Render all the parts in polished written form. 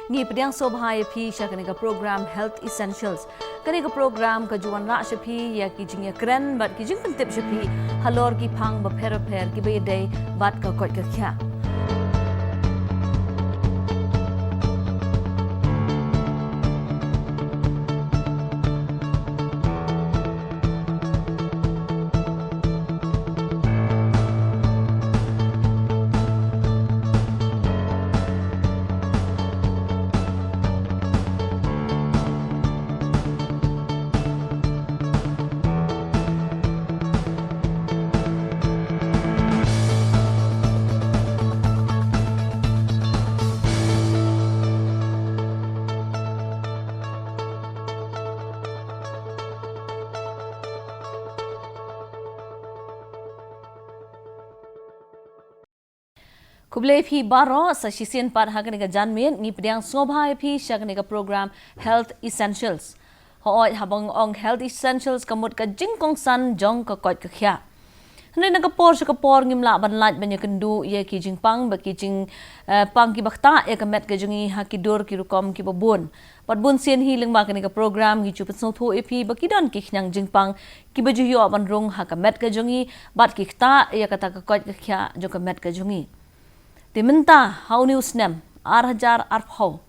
Ngi pediang sobhai phi sha kani ka program Health Essentials. Kani ka program ka juan ra sha phi ya ki jing ya kren bat ki jing pentip sha phi halor ki phang ba pher ki be dei bat ka koi ka kya. Kublai phi baro sa shisien par hakani ka janmen ngi pediang sobhai phi shakani ka program Health Essentials. Hooi habang ong Health Essentials kamut ka jingkong san jong ka kot ka khya. Hne na ka por ngim la ban laj ban yakendu ye ki jingpang ba ki jing pang ki bakta ya ka met ka jungi hakidor ki rukom ki babun. Pat bun sien hi leng ba kani ka program gi chupet so tho epi ba ki don ki khnang jingpang ki ba ju yo ban rong ha ka met ka jungi bat ki khta ya ka ta ka kot ka khya jo ka met ka jungi. Timenta hau news nem arhajar arphau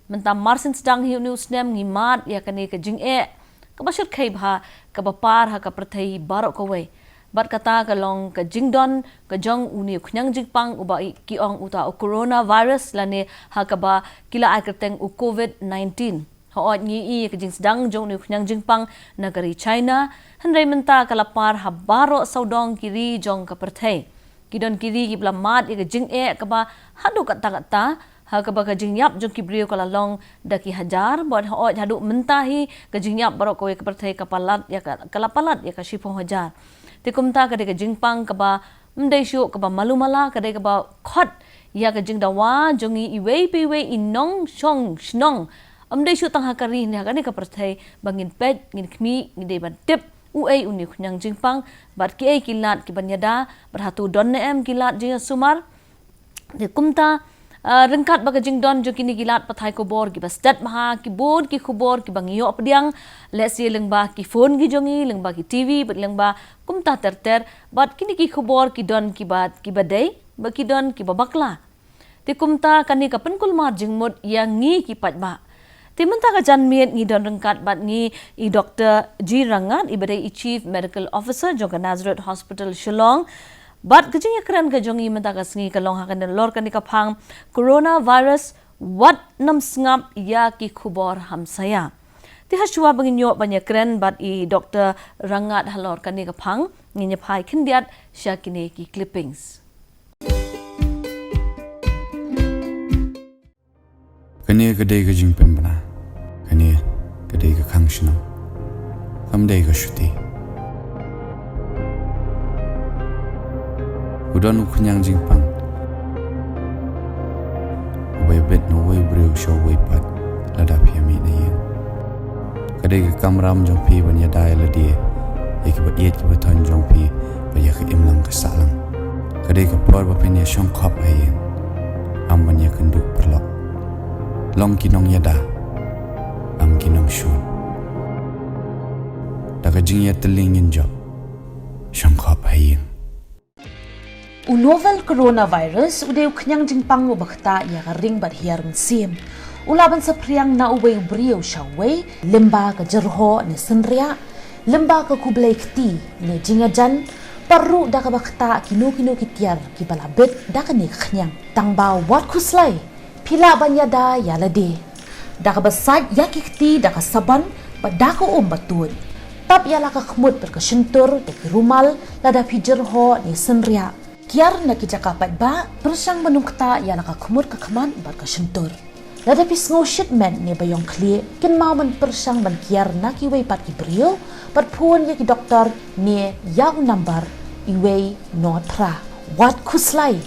menta marsin sedang hiu news nem ngimat ya kani ka jing ka basur khai bha ka bapar ha ka prathai barok ko we bat kata ka long ka jingdon ka jong uni khnyang jingpang uba ki ong uta o coronavirus lane ha ka ba kila akateng u covid-19 ho ngi ka jing sedang jong ni khnyang jingpang nagari China handai menta ka lapar ha baro saudong kiri jong ka prathai kidon kiri ki blamat ka jing ka ba hadu kata ha ka ba ka jing yap jong ki brio kala long daki hajar bod ho hadu mentahi ka jing yap barok ko ka perthai ka palat ya ka kalapalat ya ka shipong hajar te kumta ka de ka jingpang ka ba mdai shu ka ba malumala ka de ka ba khot ya ka jing dawa jongi iwei pe we inong shong shnong amdai shu tang ha kari ne ka ne ka perthai bangin pet ngin khmi ngi de ban tip uai uni khunyang jingpang bat ki kilat ki banyada berhatu don em kilat jing sumar de kumta rengkat baga jing don jo kini kilat pathai ko bor ki bastat maha ki bod ki khubor ki bangiyo apdiang lesi lengba ki phone gi jongi lengba ki tv bat lengba kumta ter bat kini ki khubor ki don ki bat ki badai ba ki don ki babakla te kumta kani ka penkul mar jingmut yang ngi ki patba Timenta ka janmiet ngi don rengkat bat ngi i Dr. G. Rangat ibadai i Chief Medical Officer jong Nazareth Hospital Shillong bat kajing yakran ka jong i menta ka sngi ka long hakan lor kan ka phang coronavirus wat nam sngap ya ki khubor hamsaya ti haswa banginyo banyakran bat i Dr. Rangat halor kan ka phang ngi nyaphai khindiat shakine ki clippings Kani kadai ka jingpen bana, kani kadai ka kangshino, kamdai ka shuti. Udon ukunyang jingpang, ubay bet no way brew show way pat, ladap yami na yin. Kadai ka kamram jong pi banya daya ladie, ikibat iet kibatan jong pi banya ka imlang kasalang. Kadai ka por bapenya syong kop ayin, ambanya kenduk perlok. Long kinong yada am kinong shun daga jingya telingin job shangkha payin u novel coronavirus ude uknyang jingpang u bakhta ya ka ring bar hiar sim ulaban sa priang na uwe brio shawai limba ka jerho ne senria limba ka kublai kti ne jingajan paru da ka bakhta kino kitiar ki balabet da ka ne khnyang tangba wat khuslai Pila banyada yalade. Daka basad yakikti daka saban padako batun. Tap yala ka khmut berkasentur teki rumal lada pijerho ni senria. Kiar na kijakapat ba persang menungkta yala ka khmut ka khaman berkasentur. Lada pisngo shipment ni bayong kli kin mau man persang ban kiar na kiwei pat ki brio pat phun ya ki doktor ni yang number iwei notra. Wat khuslai.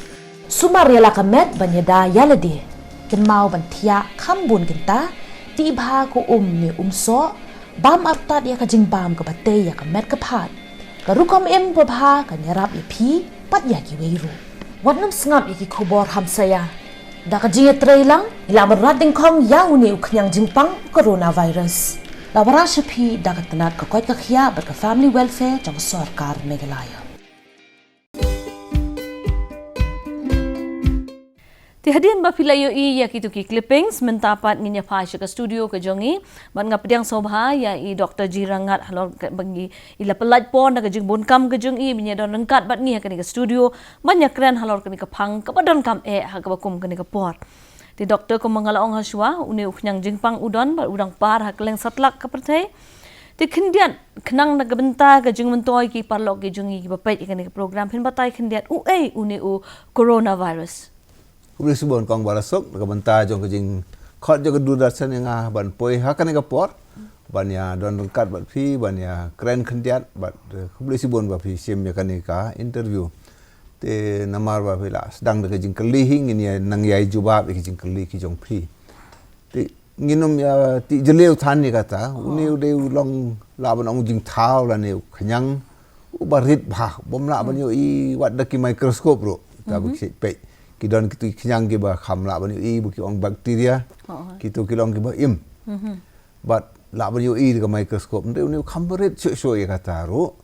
Sumar yala ka met banyada yalade. Kin mau bantia kambun kinta tibha ko ni so bam artat ya ka jingbam ka batay ya ka met ka phat ka rukom em babha ka nyarap ipi pat ya ki weiru watnam sngap iki khobor hamsaya da ka jinga trailang ila marat ding khong ya uni uknyang jingpang coronavirus. Lawara shapi da ka tanat ka koit ka khia ber ka family welfare jang sarkar Meghalaya. Tihadin ba pilayo ya kitu ki clippings mentapat nginya phasha ka studio ka jongi ban nga pediang sobha ya i Dr. Jirangat halor bagi ila pelat pon na jing bonkam ka jongi minya don rengkat bat ngi ka ni ka studio banyak keren halor ka ni ka phang ka badon kam ha ka bakum ka ni ka por ti doktor ko mangalaong haswa uni uknyang jingpang udon ba udang par ha keleng satlak ka perthai ti khindian khnang na gabenta ka jing mentoy ki parlok ki jongi ki bapait ka ni ka program hin batai khindian uni coronavirus. Kubli subon kong barasok nakabanta jong kajing khot jo kedurdasan yang ban poi hakan ka por ban ya don rengkat bat phi ban ya keren khendiat bat kubli subon ba phi sim ya kanika interview te namar ba phi la sedang de kajing kelihing ini nang yai jubab kajing kelih ki jong phi te nginum ya ti jeleu than ni kata uni ude long la ban ong jing thau la ne khanyang u barit bha bom la ban yo I wat de ki microscope ro ta bu pe kidon kitu kinyang ki ba kham la ban I bu ki ong bacteria kitu ki long ki ba im but la ban yo I ka microscope nde uni kham barit so ya kata ro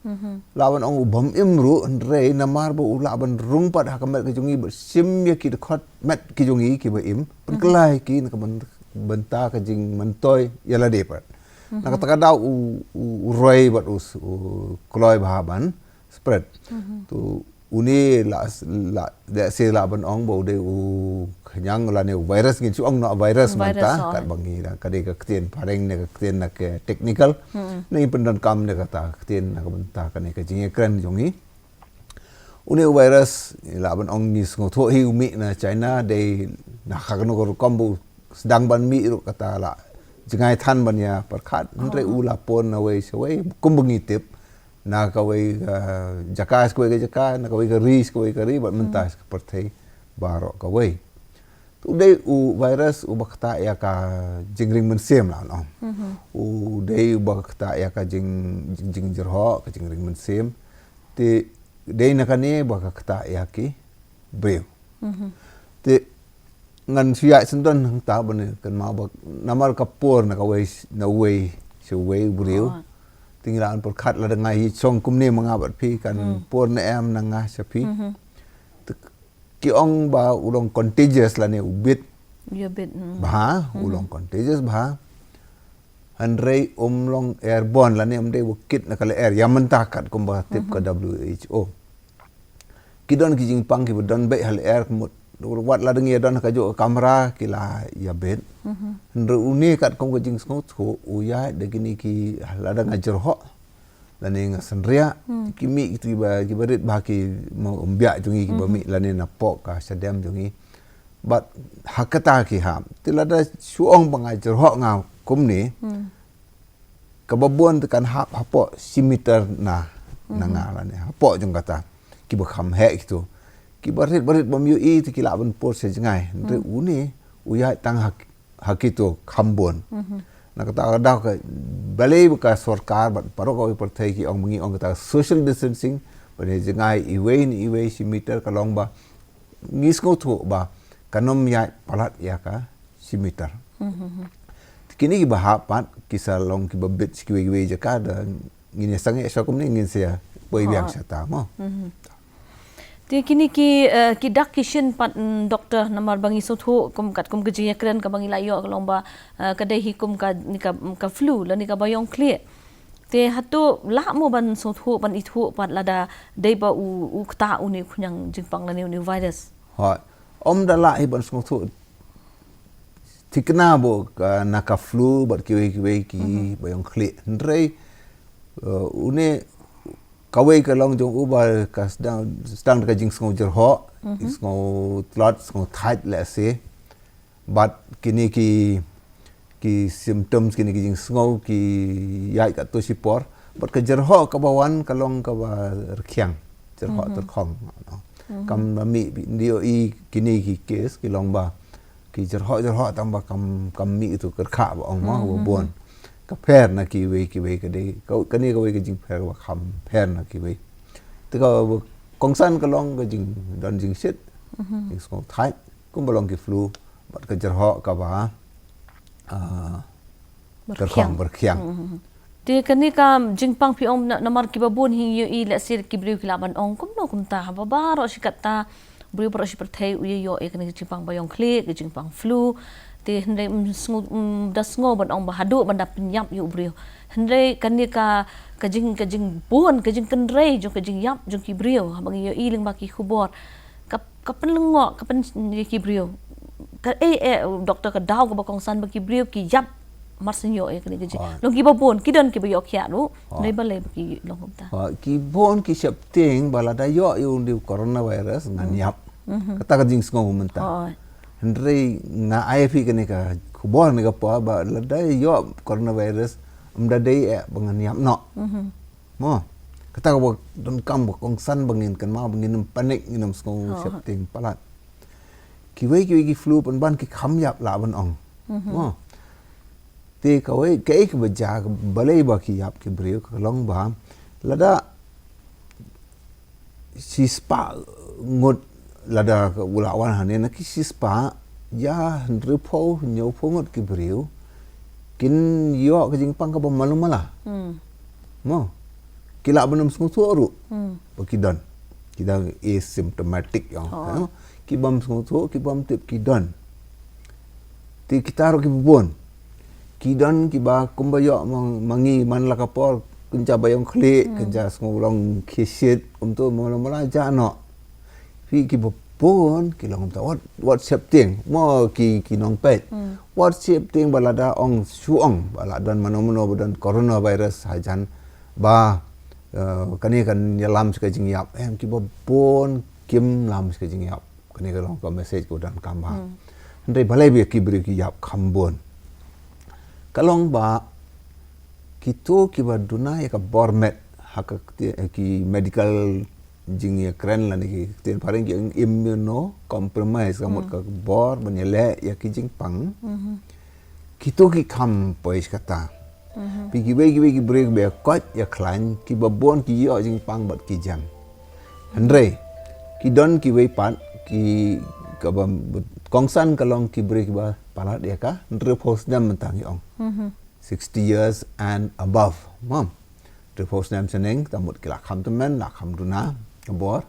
la ban ong bom im ro re namar bu la ban rung pat ha kamet ki jungi ba sim ya ki khot met ki jungi ki ba im pen kelai ki na ka benta ka jing mentoy ya la de pat na ka daw u roi bat u kloi ba ban spread tu uni la se la ban ong bo de u khanyang la ne virus ngin chu ong no virus manta kat bangi da ka de ka ktien pareng ne ka ktien na ke technical nei pendan kam ne ka ta ktien na ka banta ka ne ka jing ekran jongi uni virus la ban ong ni ngo tho hi mi na China de na ka no ko kombu sedang ban mi ru kata la jingai than ban ya perkhat andre u la pon na we se we kumbengi tip na kawai jakas kawai jaka na kawai ris kawai ri bat mentas seperti barok kawai tu dei u virus u bakta ya ka jingring mensem la no u dei u bakta ya ka jing jerho ka jingring mensem ti dei na kane bakta ya ki breu ti ngan sia sendon ta ban kan ma bak namar kapur na kawai na we se we breu tinggalan perkat la dengan hi song kumne mengabat pi kan por na em na nga sapi ki ong ba ulong contagious la ne ubit ya bit ba ulong contagious ba andre long airborne la ne amde bukit na kala air yang mentakat kum ba tip ka WHO kidon ki jing pang ki don be hal air kumut wat la dengi don ka jo kamera kila ya bet ndre uni kat kong jing sngot ko uya de gini ki la da ngajer ho la ne ngasandria ki mi ki ba ki barit ba ki mo umbia jungi ki ba mi la ne na pok ka sadam jungi bat hakata ki ham tila da suong bangajer ho nga kum ni kababon tekan hap hapo simeter na ngala ne hapo jung kata ki ba kham he gitu ki barit bam yu I ti kila ban por se jangai re uni uya tang hakito khambon na kata da ka balai ka sarkar bat paro ko perthai ki ong mengi ong kata social distancing bane jangai iwe si meter ka long ba ngis ko thu ba kanom ya palat ya ka si meter kini ki bahapat kisah long ki babit ki we jaka da ngin sange so kum ni ngin sia boi biang sata mo ti kini ki dak kishin pat doktor namar bangi sothu kum kat kum geji kren ka bangi layo ka lomba kadai hikum ka ni ka flu la ni ka bayong clear te hatu la mo ban sothu ban ithu pat lada deiba u kta uni khunyang jingpang la ni virus ha om da la ban sothu tikna bo na ka flu bat ki bayong clear ndrei une kawai ka long jong uba ka stang ka jing sngo jer ho sngo tlot sngo tight la se but kini ki symptoms kini ki jing sngo ki yai ka to sipor but ka jer ho ka bawan ka long ka ba rkhyang jer ho ter khong kam mi dio I kini ki case ki long ba ki jer ho tam ba kam mi tu ka kha ba ong ma bon ka pher na ki we ka de ka ni ka we ka jing pher wa kham pher na ki we te ka kong san ka long ka jing don jing shit jing so thai kumbalong ki flu bat ka jerho ka ba berkhiang Ti kani ka jingpang pi om namar ki babun hi i la sir ki briu ki laban ong kum no kum ta ba baro si kata briu baro si perthai u yo e kani jingpang bayong klik ki jingpang flu ti hendai das ngo ban ong ba hadu ban da penyap yu briu hendai kani ka jing bon ka jing kenrei jong ka jing yap jong ki briu bang yo i ling ba ki khubor ka penlengo ka pen ki briu ka doktor ka daw ka ba kong san ba ki briu ki yap marsinyo e kani gaji long ki babon ki don ki bayok ya lu nei balai ki long kumta ki bon ki septing balada yo yung di coronavirus ngan yap kata ka jing sngo menta hendrei nga IFP kani ka kubor ni ka pa ba lada yo coronavirus amda dei bangan yap no mo kata ka don kam ba kong san bangin kan ma bangin panik nginam sngo septing palat ki wei ki flu pan ban ki kham yap la ban ong mo te kawai kai ke baja balai ba ki yap ki briu ka long ba lada si spa ngot lada ulawan hane na ki si spa ya ndre pho nyo pho ngot ki briu kin yo ka jing pang ka ba malum mala mo kila banam sung thu ru ba ki don ki da asymptomatic yo ki bam sung thu ki bam tip ki don ti kita ro ki bon Kidan kiba kumbayo mangi man la kapor kunca bayong klik kunca ngulong kisit untuk mula jano fi kiba pun kilong ta what septing mo ki nong pet what septing balada ong suong baladan mano badan coronavirus hajan ba kani kan yalam sekajing yap kiba pun kim lam sekajing yap kani kalong ka message ko dan kamba ndai balai bi ki bri ki yap khambon kalong ba kito kiba duna ya ka bormet hak ki medical jing ya kren la ni ten paring ki immuno compromise kamot ka bor banyele ya ki jing pang kito ki kam pois kata pi ki break be kot ya klan ki babon ki yo jing pang bat ki jam andre ki don ki wei pat ki ka kongsan kalong ki break ba palat ya ka ndre post dam mentang yong 60 years and above mom ndre post dam seneng tamut ki lakham temen lakham duna bor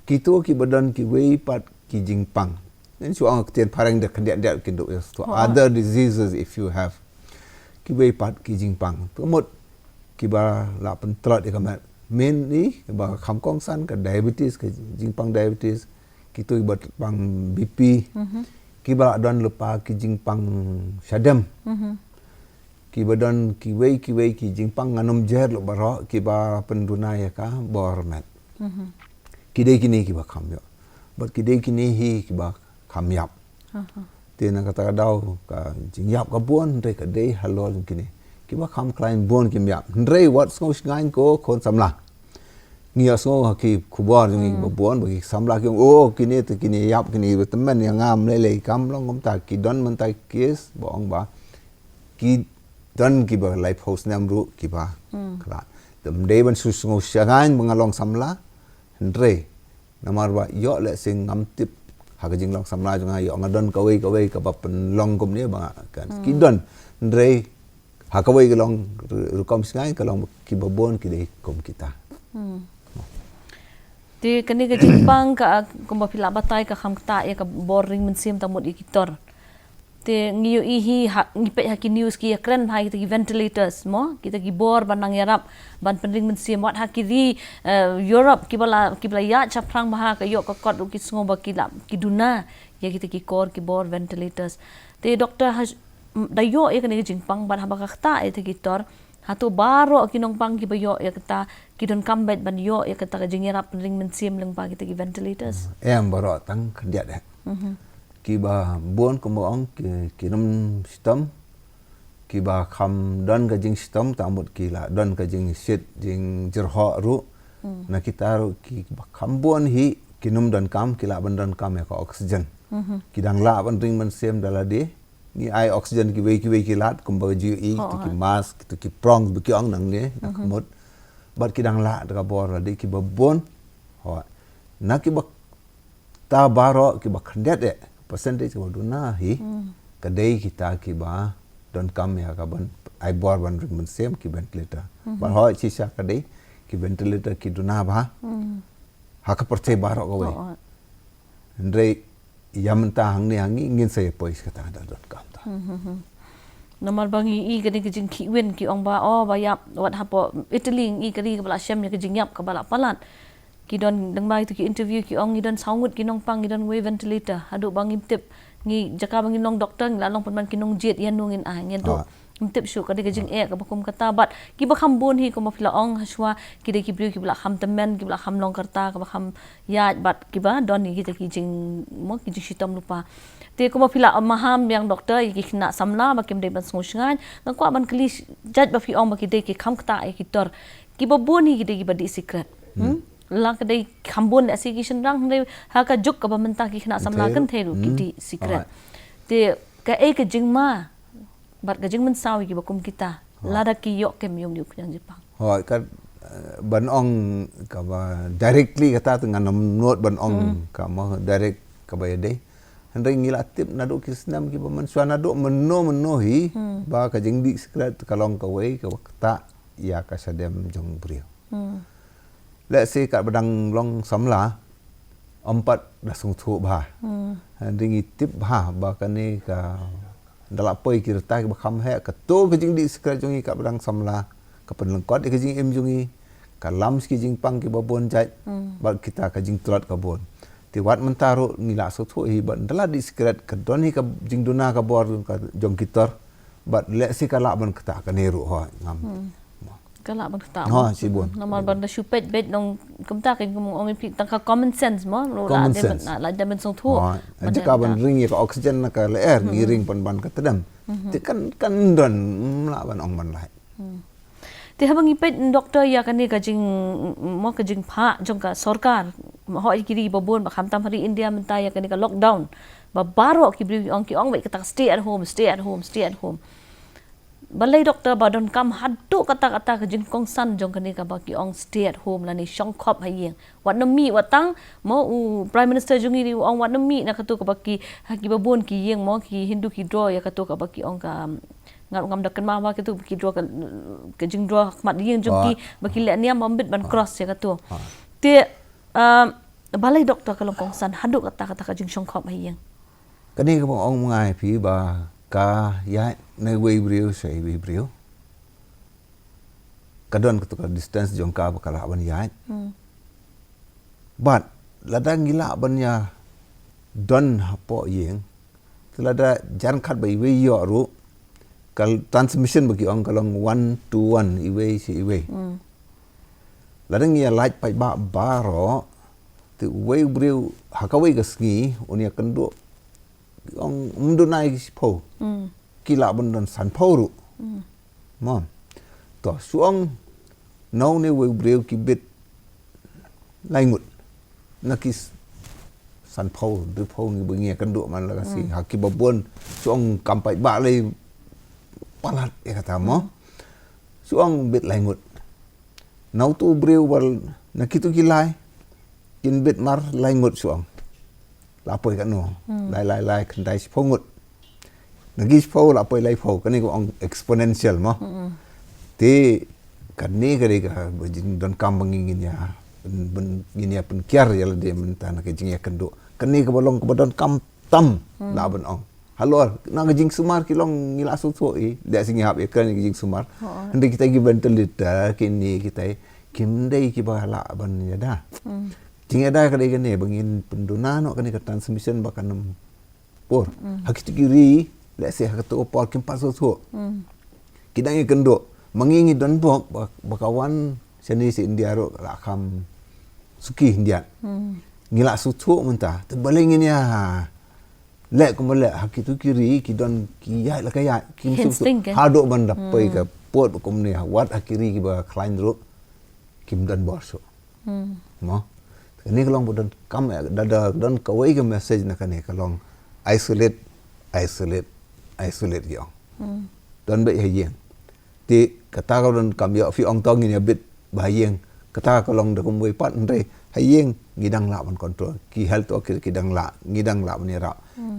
kito ki badan ki wei pat ki jingpang nen suang tien parang de kendiat kindu to other diseases if you have ki wei pat ki jingpang tamut ki ba la pentrot ya kamat men ni ba kham kongsan ka diabetes ka jingpang diabetes kita ibat pang BP, kita don lupa ki jingpang syadam, kita don ki wei ki jingpang nganum jer lo baro kita penduna ya ka bormet, kidai kini kita kamyo, but kidai kini hi kita kamyap, tiada kata kadau ka jingyap ka buan dei ka dei halol kini, kita kam klain buan kimyap, dei what ngos ngain ko kon samla. Ngia so ki kubar ngi babon bagi samla ki kini te kini yap kini teman yang ngam lele kam long ta ki don man ta kis bong ba ki don ki ba life house nam ru ki ba kala dem de ban su ngo syangan mengalong samla andre namar ba yo le sing ngam tip ha ka jing long samla jang yo ngadon ka wei ka ba pen long kum ni ba kan ki don andre ha ka wei ka long ru kom syangan ka long ki babon ki de kom kita Ti kani ka jingpang ka kumba pila batay ka khamta ya ka boring mensim tamut ikitor. Ti ngiyo ihi ngipet haki news ki kren bhai kita ki ventilators mo kita ki bor banang yarap ban penring mensim wat haki di Europe ki bala ya chaprang bha ka yo ka kot ki sngo ba ki duna ya kita ki kor ki bor ventilators. Ti doktor dayo ya kani jingpang ban haba ka khta ya ki tor hatu baro kinong pang ki bayo ya kata kidon kambet ban yo ya kata jingerap ring mensim leng pa kita ki ventilators em baro tang kediat ya ki ba bon ko ong ki nam sistem ki ba kham don ka jing sistem tamut ki la don ka jing sit jing jerho ru na kita ru ki ba kham bon hi kinum don kam ki la ban don kam ya ka oksigen ki dang la ban ring mensim dala de ni ai oksigen ki wei ki lat kumba ji tu ki mask tu ki prong bu ki ong nang ne mot bat ki dang la da bor di ki babon ho na ki ba ta baro ki ba khandet percentage ko duna hi kadai kita ki ba don kam ya ka ban ai bor ban ring sem ki ventilator ba ho chi sha kadai ki ventilator ki duna ba ha ka percaya barok ko we ndre yamta hang ni hangi ngin se pois kata da don kam ta Namal bangi I kani kejing kiwin ki ong ba ba yap wat hapo Italy I kani ka bala syam ya kejing yap ka bala palan ki don dang mai tu ki interview ki ong i don saungut ki nong pang I don we ventilator adu bangi tip ngi jaka bangi nong doktor ngi lalong pan ki nong jet yan nungin ngin tu tip syu kani kejing ka bakum kata bat ki ba kham bun hi ko ma phila ong haswa ki de ki bri ki bala kham temen ki bala kham long karta ka ba kham ya bat ki ba don ni ki jing mo ki jing shitam lupa te ko mapila maham yang doktor ki kena samla bakim de ban sngusngan nang kwa ban kli jaj ba fi ong ba ki de ki kham kta ki tor ki ba boni ki de ki ba di secret la ka de khambon asi ki shenrang de ha ka juk ka ba menta ki kena samla kan theru ki di secret te ka ka jingma bat ka jingman sawi ki ba kum kita lada ki yok kem yong yu yang Jepang ho ka ban ong ka ba directly kata dengan note ban ong ka ma direct ka ba de Hendai ngila tip naduk kisnam ki paman suana naduk meno hi ba ka jing di sekret kalong ka wei ka wakta ya ka sadem jong brio. Let's say kat badang long samla empat dah sung thu ba. Hendai ngi tip ba ka ni ka dalak poi ki reta ba kham he ka to ka jing di sekret jong kat badang samla ka penlengkot ka jing em jong ka lam ki jing pang ki babon jai ba kita ka jing tulat ka bon. Ti wat mentaro ngila so thu hi ban dala di secret ka don hi ka jing duna ka bor ka jong kitor but le si kala ban kata ka neru ho ngam kala ban kata ho si bon namal ban da shupet bet nong kumta ka ngom ong pi tang ka common sense mo lo la de ben song thu aja ka ban ring ka oxygen na ka le air ngiring ban ka tedam ti kan don la ban ong ban lai ti habang ipet doktor ya kani ka jing mo ka jing pha jong ka sarkar ho kiri babon ba kham tam hari India menta ya kani ka lockdown ba baro ki bri ong ki ong ba ka stay at home balai doktor ba don kam haddu kata ka jing kong san jong kani ka ba ki ong stay at home la ni shong khop hayeng wat no mi watang mo prime minister jong ri ong wat no mi na ka tu ka ba ki babon ki yeng mo ki hindu ki draw ya ka tu ka ba ki ong ka ngam dak ma wa kitu ki draw ka jing draw mat yeng jong ki ba ki le niam bombit ban cross ya ka tu te balai doktor kalong kong san haddu kata ka jing shong khop hayeng kani ka ong ngai phi ba ka ya na wei brio sei wei brio kadon ka tukar distance jong ka bakala ban ya but lada ngila ban ya don hapo yeng lada jan khat bai wei yo ru kal transmission bagi ong kalong 1 to 1 iwei si iwei lada ngia light pai ba baro tu wei brio hakawei gasngi unia kendo ong mundunai po kila bendon san poru mom to suong no ne we breu ki bit laingut nakis san po du po ni bengi kan du man la si haki babon suong kampai ba le palat ya kata mo suong bit laingut nau tu breu wal nakitu kilai kin bit mar laingut suong lapoi kan no lai kendai pongut nagi po lapoi lai po kan ni ko exponential mo ti kan ni kare ka bajing don kambang ingin ya ben gini ya pen kiar ya de menta na ke jing ya kendo kan ni ko bolong ko don kam tam la ben ong halo na ke jing sumar kilong ngila su so i de sing hap ya kan ke jing sumar ndi kita gi ventilator kini kita kim dei ki ba la ban ya da jing ada kali gini bangin penduna no kan ka transmission bakan por hakit kiri let's say hakatu opal kim paso so kidang kendo mangingi don bok bakawan seni si India ro lakam suki India ngila sutu menta tebalingin ya lek kumale hakitu kiri kidon kiyai la kaya kim su hado banda pai ka pot kom ni wat akiri ki ba klein ro kim dan borso mo ini kalong budan kam dada dan kawai ke message na kani kalong isolate yo dan be hayeng ti kata kau dan kam yo fi ong tong ni bit bahayeng kata kolong de kumwe pat ndre hayeng ngidang la ban control ki health o ki dang la ngidang la ni ra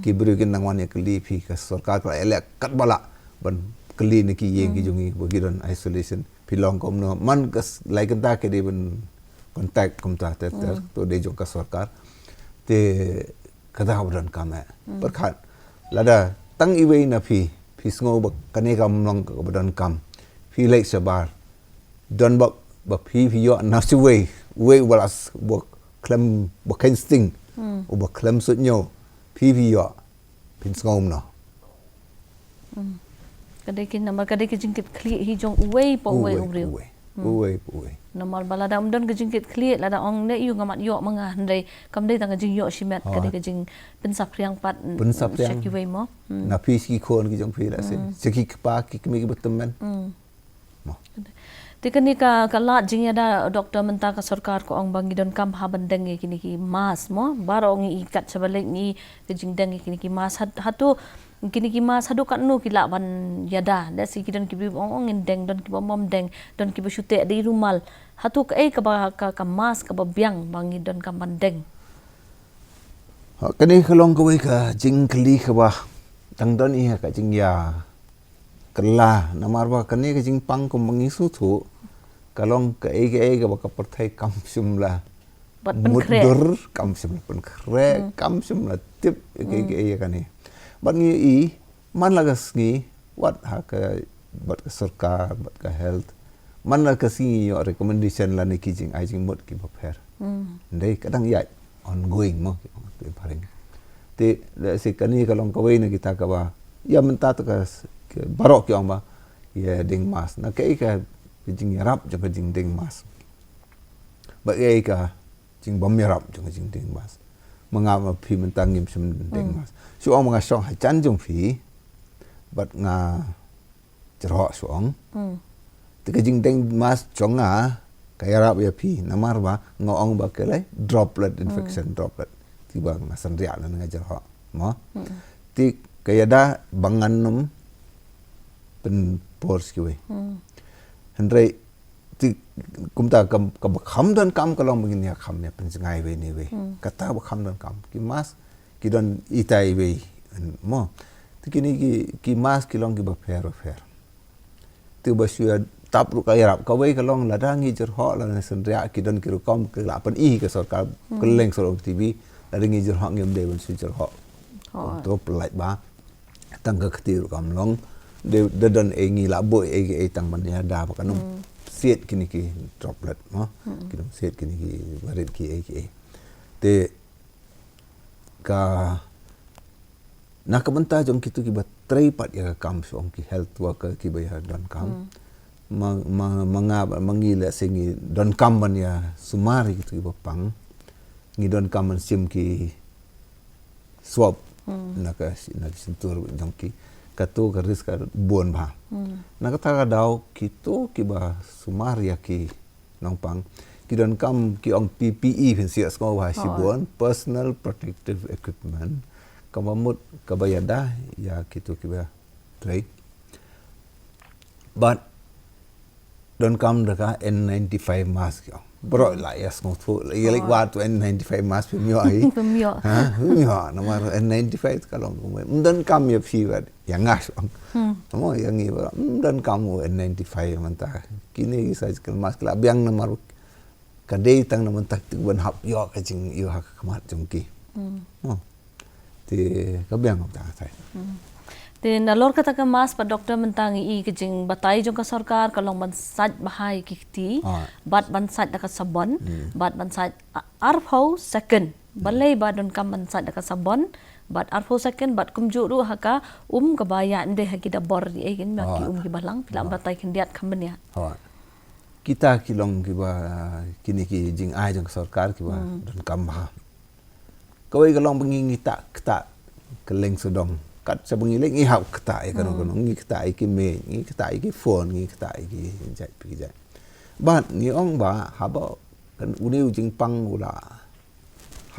ki bru kin nang wan ya kli phi ka sarkar ka elek kat bala ban kli ni ki yeng ki jungi bogidon isolation phi long kom no man kas lai kan ta ke de ban contact kom ta to de jong ka sarkar te kada habran kam hai par khat lada tang iwe na phi sngo ba kane kam long ka badan kam phi lek sabar don ba phi yo na su we walas bo klem bo ken sting o bo klem sut nyo phi yo pin sngo no kadai kin nama kadai ke jingkit kli hi jong uwei po uwei umriu uwe normal balada umdon ke jingkit kli lada ong ne yu ngamat yo manga handai kam dei tang jing yo shimet kadai ke jing pensap riang pat shaki wei mo na phi ki khon ki jong phi la se seki pa ki mi ki betum men mo tikani ka kala jing ada doktor menta ka sarkar ko ong bangidon kam ha bandeng kini ki mas mo barong i kat sabalek ni ke jing deng kini ki mas hatu kini ki mas hadu kat nu ki la ban yada da si kidon ki ong deng don ki bom deng don ki shute di rumal hatu ka ka ba ka mas ka ba biang bangidon kam bandeng kani khalong ko ka jing kli ka ba tang don i ka jing ya kala namar ba kani ka jing pang ko mangi su thu kalong ka ba ka perthai kam sumla mudur kam sumla pen kre kam sumla tip ke kani ban ngi i man lagas ngi wat ha ka bat ka sarkar bat ka health man la ka si yo recommendation la ni ki jing ai jing mot ki ba pher ndai kadang yai ongoing mo te paring te se kani kalong ka wei na kita ka ba ya menta ta ka barok ki ong ba ya ding mas na kai ka jing yarap jang jing ding mas ba ai ka jing bom yarap jang jing ding mas mangam phi mentang ngim sum ding mas su ong mga song ha chan jong phi bat nga jro suong te ka jing ding mas chong nga ka yarap ya phi namar ba ngo ong ba ke lai droplet infection droplet ti ba nga san ria na nga jro mo ti kayada bangan num pen pors ki we Hendrai ti kumta kam kham don kam kalong begini ya kham ya penjengai we ni we kata kham don kam ki mas ki don itai we mo ti kini ki mas ki long ki ba fer tu ba syua tap ru ka yarap ka we kalong ladangi jer ho la sendria ki don ki ru kom ke la pen i ke sarkar keleng soro tv ladangi jer ho ngem de ban su jer ho to pelait ba tang ka khti ru kam long de don ngi la boy tang ban ya da ba kanum set kini ki droplet mo kinum set kini ki barit ki te ka nak benta jong kitu ki batrei pat ya kam song ki health worker ki ba don kam mangila singi don kam ban ya sumari kitu ki bapang ngi don kam man sim ki swab nak sentur jong ki katu garis ka buon ba nak ta dau kitu ki ba sumar ya ki nongpang ki don kam ki ong PPE fin sia sko ba si buon personal protective equipment kamamut kabayada ya kitu ki ba trade but don kam daka N95 mask yo bro la ya smo tu like what N95 mask pemio ai pemio nomor N95 kalong don kam ya fi ba yang ngas mo yang ni ba don kam N95 manta kini surgical mask la biang nomor kadai tang nomor tak tu ban hap yo ka jing yo hak khamat jongki ti ka biang ta sai te nalor kata ka mas pa doktor mentang i kejing batai jong ka sarkar kalong ban sat bahai kikti bat ban sat ka sabon bat ban sat arpho second balai badon kam ban sat ka sabon bat arpho second bat kumju ru haka ka baya inde hakida bor di egin ma ki ki balang pila batai kendiat kamben ya kita kilong ki ba kini ki jing ai jong sarkar ki ba don kam ba kawai kalong pengingi tak keleng sedong kat sabangi lek ngi hap kata ai kan ngi kata ai ki me ngi kata ai ki phone ngi kata ai ki jai pi jai bat ni ong ba haba kan uniu jing pang ula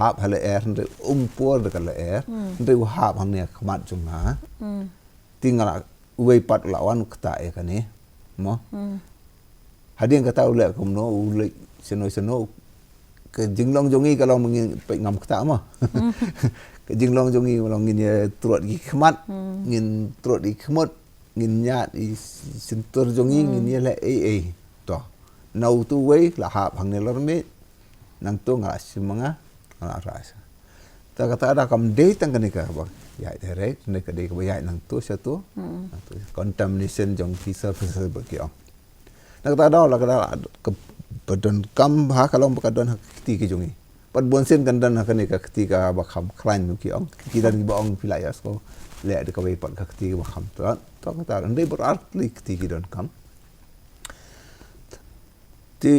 hap hala air nde por de kala air nde hap hang ne khmat jung ha tingala uwei pat lawan kata ai kan ni mo hadien kata ula kom no ule seno ke jinglong jongi kalau mengin pe ngam kata mah ke jinglong jongi kalau ngin ya turut gi khmat ngin turut gi khmot ngin nyat i sentur jongi ngin ya le to nau tu wei la hap hang ne lor me nang tu ngala simanga ngala rasa ta kata ada kam dei tang kanika ba ya direct ne ka dei ka ya nang tu satu contamination jong ki surface ba ki ong nak ta da la ka badon kam ha kalau bakadon hakti ki jongi pat bonsen kan dan kanika ketika ba kham klan ki ong ki dan ba ong pilayas ko le de ka wei pat hakti ba kham to kata ndai berarti ki don kam ti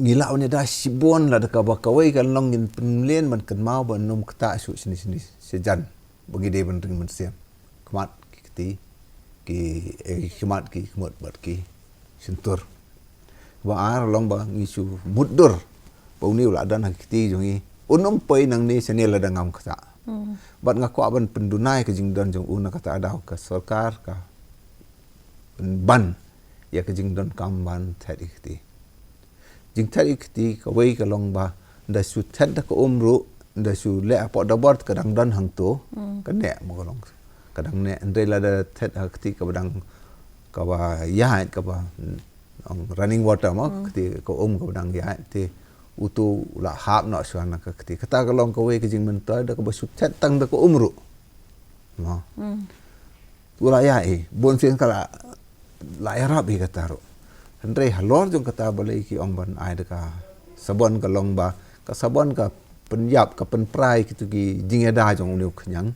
ngila nya da sibon la da ka ba ka wei kan long in penlen man kan mau ba nom kata su sini sejan bagi de ben ring men siam kmat ki kmat ki kmot bat ki sentur ba ar long ba ngisu mudur ba uni la dan hakti jongi unom poi nang ni sene la da ngam kata bat ngaku aban pendunai ke jing don jong una kata ada ka sarkar ka ban ya ke jing don kam ban thadi kti jing thadi kti ka wei ka long ba da su thad da ko umru da su le apo da bort kadang don hang to ka ne mo long kadang ne ndai la da thad kti ka badang ka ba ya ka ba running water mo kti ko ka badang ya te utu la hap no suana ka kti kata ka long ka wei ka jing men ta da ka ba su thad tang da ko umru no ula ya bon sen kala la arab hi kata ro andre halor jong kata balai ki ong ban ai ka sabon ka long ba ka sabon ka penyap ka penprai kitu ki jingeda jong uni khnyang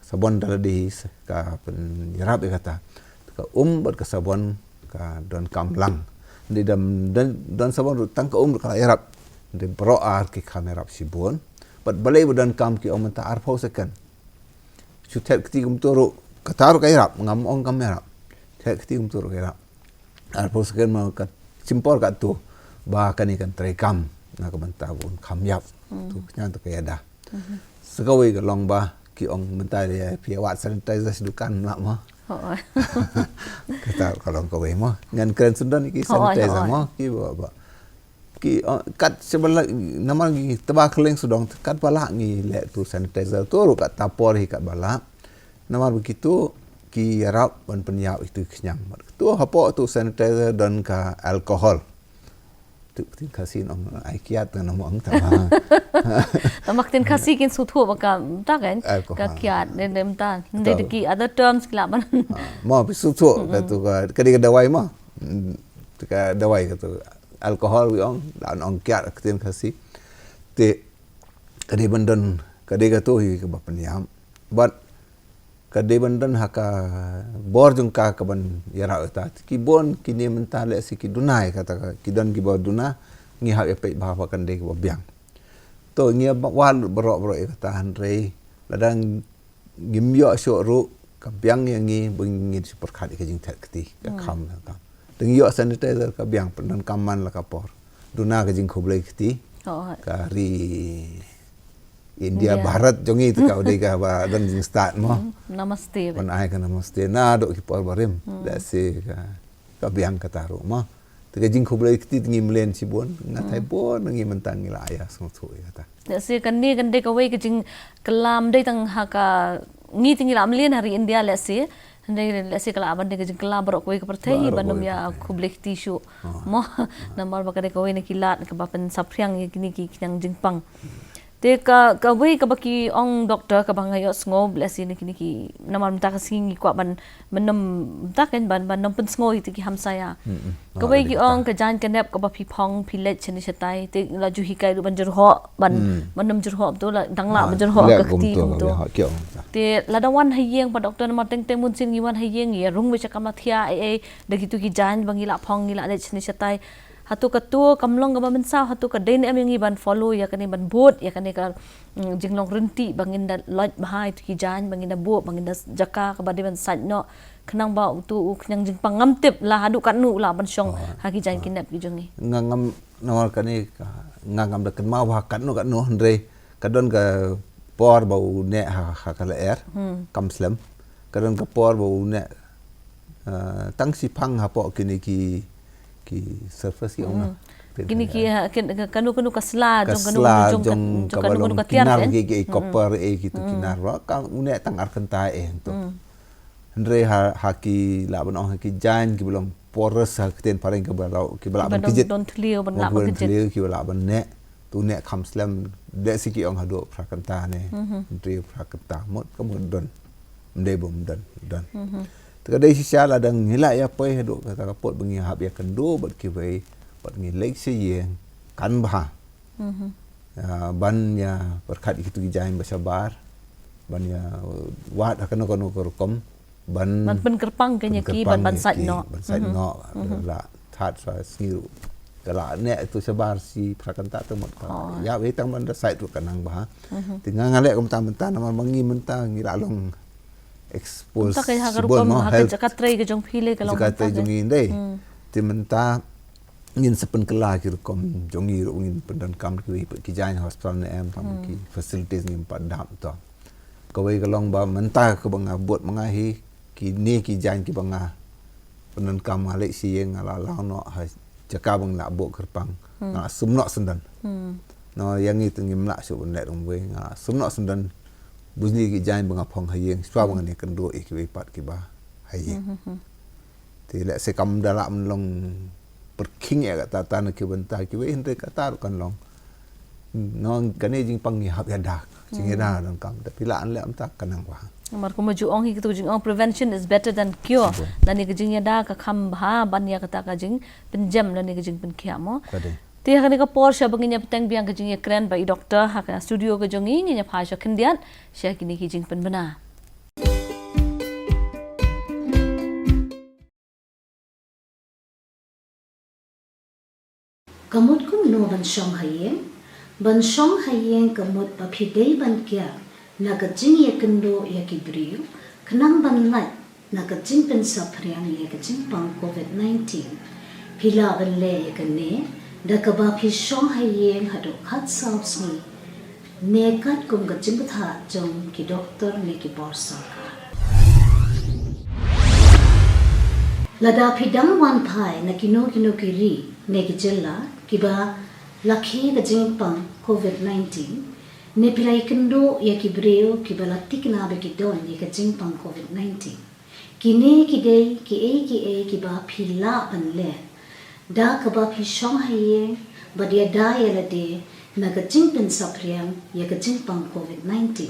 sabon dal di ka pen yarab hi kata ka bat ka sabon ka don kamlang di dam dan sabon tang ka ka yarab di bro ar ki kamerap sibon bat balai dan kam ki ong ta ar pau second chutet ki tum toro kata ro ka yarab ngam ong kamera kti umtur kira arpos kan mau kat simpor kat tu ba kan ikan terekam na ka bantabun khamyap tu nya tu kaya dah sekawi ka long ba ki ong mentai ya pi wat sanitizer dukan mak ma kata kalau ka we ma ngan keren sundan ki sanitizer ma ki ba ki kat sebelah nama gi tebak leng sudong kat bala ngi le tu sanitizer tu kat tapor hi kat bala nama begitu ki yarap ban penyap itu kenyang tu hapo tu sanitizer dan ka alkohol tu kasin ong ai kiat na mo ang tama tamak tin kasi kin suthu baka ta kan ka kiat nem ta de ki other terms kila ban mo suthu ka tu ka kadi ka dawai mo ka dawai ka tu alkohol wi ong dan ong kiat tin kasi te kadi bandan kadi ka tu hi ka ba penyam but kade bandan haka bor jung ka ban yara uta ki bon kini mentah le si ki dunai kata ki don ki ba duna ngi ha pe ba kan de ki biang to ngi wal bro kata andre ladang gimyo syo ru ka biang ngi bungi super khat ke jing that kti ka kham ka deng yo sanitizer ka biang penan kaman la ka por duna ka jing khoblai kti ka ri India Bharat jongi tu kau dega ba dan jing start mo namaste ban ai ka namaste na do ki por barim da se ka biang ka taru mo te jing khoblai kti ngi mlen si bon ngatai bon ngi mentang ngi la ya song thu ya ta da se kan ni kan de ka wei ka jing kelam dei tang ha ka ngi tingi lam len hari India le se kala aban de ka jing kelam barok wei ka perthai banum ya khoblai kti shu mo namar ba ka de ka wei na kilat ka ba pen sapriang ni ki kyang jing pang te ka wei ka baki ong doktor ka bangayo sngob lesi ni ki namam ta ka singi kwa ban menam ta kan ban nom pen sngo ti ki hamsaya ka wei ki ong ka jan ka nep ka ba phi phong phi le chini chatai te la ju hi kai ru ban jur ho ban manam jur ho to la dangla ban jur ho ka ti to te la da wan hayeng pa doktor ma teng teng mun sin gi wan hayeng ya rung we cha kama thia e de ki tu ki jan bangi la phong gi la le chini chatai hatu ka tu kamlong ka mensa hatu ka den am ngi ban follow ya kani ban bot ya kani ka jinglong renti bangin da loj bahai tu ki jan bangin da bo bangin da jaka ka ba de ban sat no khnang ba tu khnang jing pangam tip la hadu kan nu la ban shong ha ki jan kinap ki jongi ngangam nawar kani ngangam da kan mau ha kan no andre kadon ka por bau ne ha kala air kam slam kadon ka por bau ne tang si phang ha po kini ki surface ki ong Kini kanu kasla kasla jong kanu katiar kinar gi koper gitu kinar wa kan une tangar kentai to Andre haki laban on haki jan ki belum poros hak ten paring ke balau ki balaban kejit don tliu ban la ban kejit ki balaban ne tu ne kham slam de siki ong hado prakanta ne Andre prakanta mot kamu don mde bom don Tegada sisa ladang ngila ya pai hado kata kapot bengi hab ya kendo bat ki bai bat ngi lek se yeng kan bah ban ya berkat itu gijain basabar ban ya wat akan kono ban pen kerpang kanya ki ban sait no la that sa siru kala ne itu sebar si prakanta tu mot ya we tang ban sait tu kanang bah tinggal ngalek ko mentah nama mengi mentah ngira long expose tak kaya harukom hakat jakatrai ke jong phile kalau jakatrai jong inde ti mentah ngin sepen kela ki kom jong ir ngin pendan kam ki jain hospital ne em tam ki facilities ngin padam to kawai kalong ba mentah ke banga buat mengahi kini ki jain ki banga penan kam alek si yang ala no ha jaka bang nak bok kerpang na sumno sendan no yang itu ngimla su ben lek we nga sumno sendan bunyi ki jain banga phong hayeng swa bang ni kendo ki pat ki ba hayeng ti lek se kam dalam long perking ya kata tan ki benta ki we hinde kata kan long no kane jing pang ni hab ya dak jing eda dan kam tapi la an le am tak kanang wa Mar ko maju ong hi kitu jing ong prevention is better than cure. Lani ke jing yada ka kham bha ban ya kata ka jing penjam lani ke jing pen khia mo. Ti ha ka por sha banginya petang biang ke jing ya kren bai doktor ha ka studio ke jong ni nya pha sha khindian sha kini ki jing pen bana. Kamut kum no ban shong hayeng kamut pa phidei ban kya naga jing ya kendo ya kibriu kenang ban lat naga jing pen sapriang ya ka jing pang COVID-19 pila ban le ya kene da ka ba phi shong hayeng hado khat saw sni ne kat kum ga jing tha jong ki doctor ne ki borsa ka lada phidang wan phai na kino ki ri ne ki jella ki ba lakhi ga jing pang COVID-19 ne pilai kendo ya ki breo ki balati kina be ki don ye ka jing pang COVID-19 kine ki dei ki ba phila ban le da ka ba phi shong haye ba dia da ya la de na ka jing pen sapriang ye ka jing pang COVID-19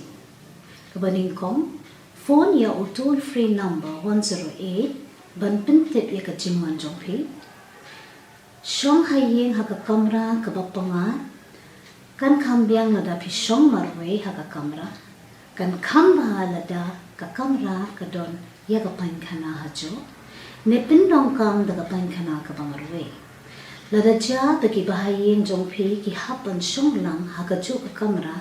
ka baning kom phone ya o toll free number 108 ban pen tip ye ka jing wan jong phi shong haye ha ka kamra ka ba panga kan kambiang lada phi shong marwe ha ka kamra kan khamba lada ka kamra ka don ya ka pan khana ha jo ne pin dong kam da ka pan khana ka marwe lada cha ta ki bahayin jong phi ki hapan shong lang ha ka jo ka kamra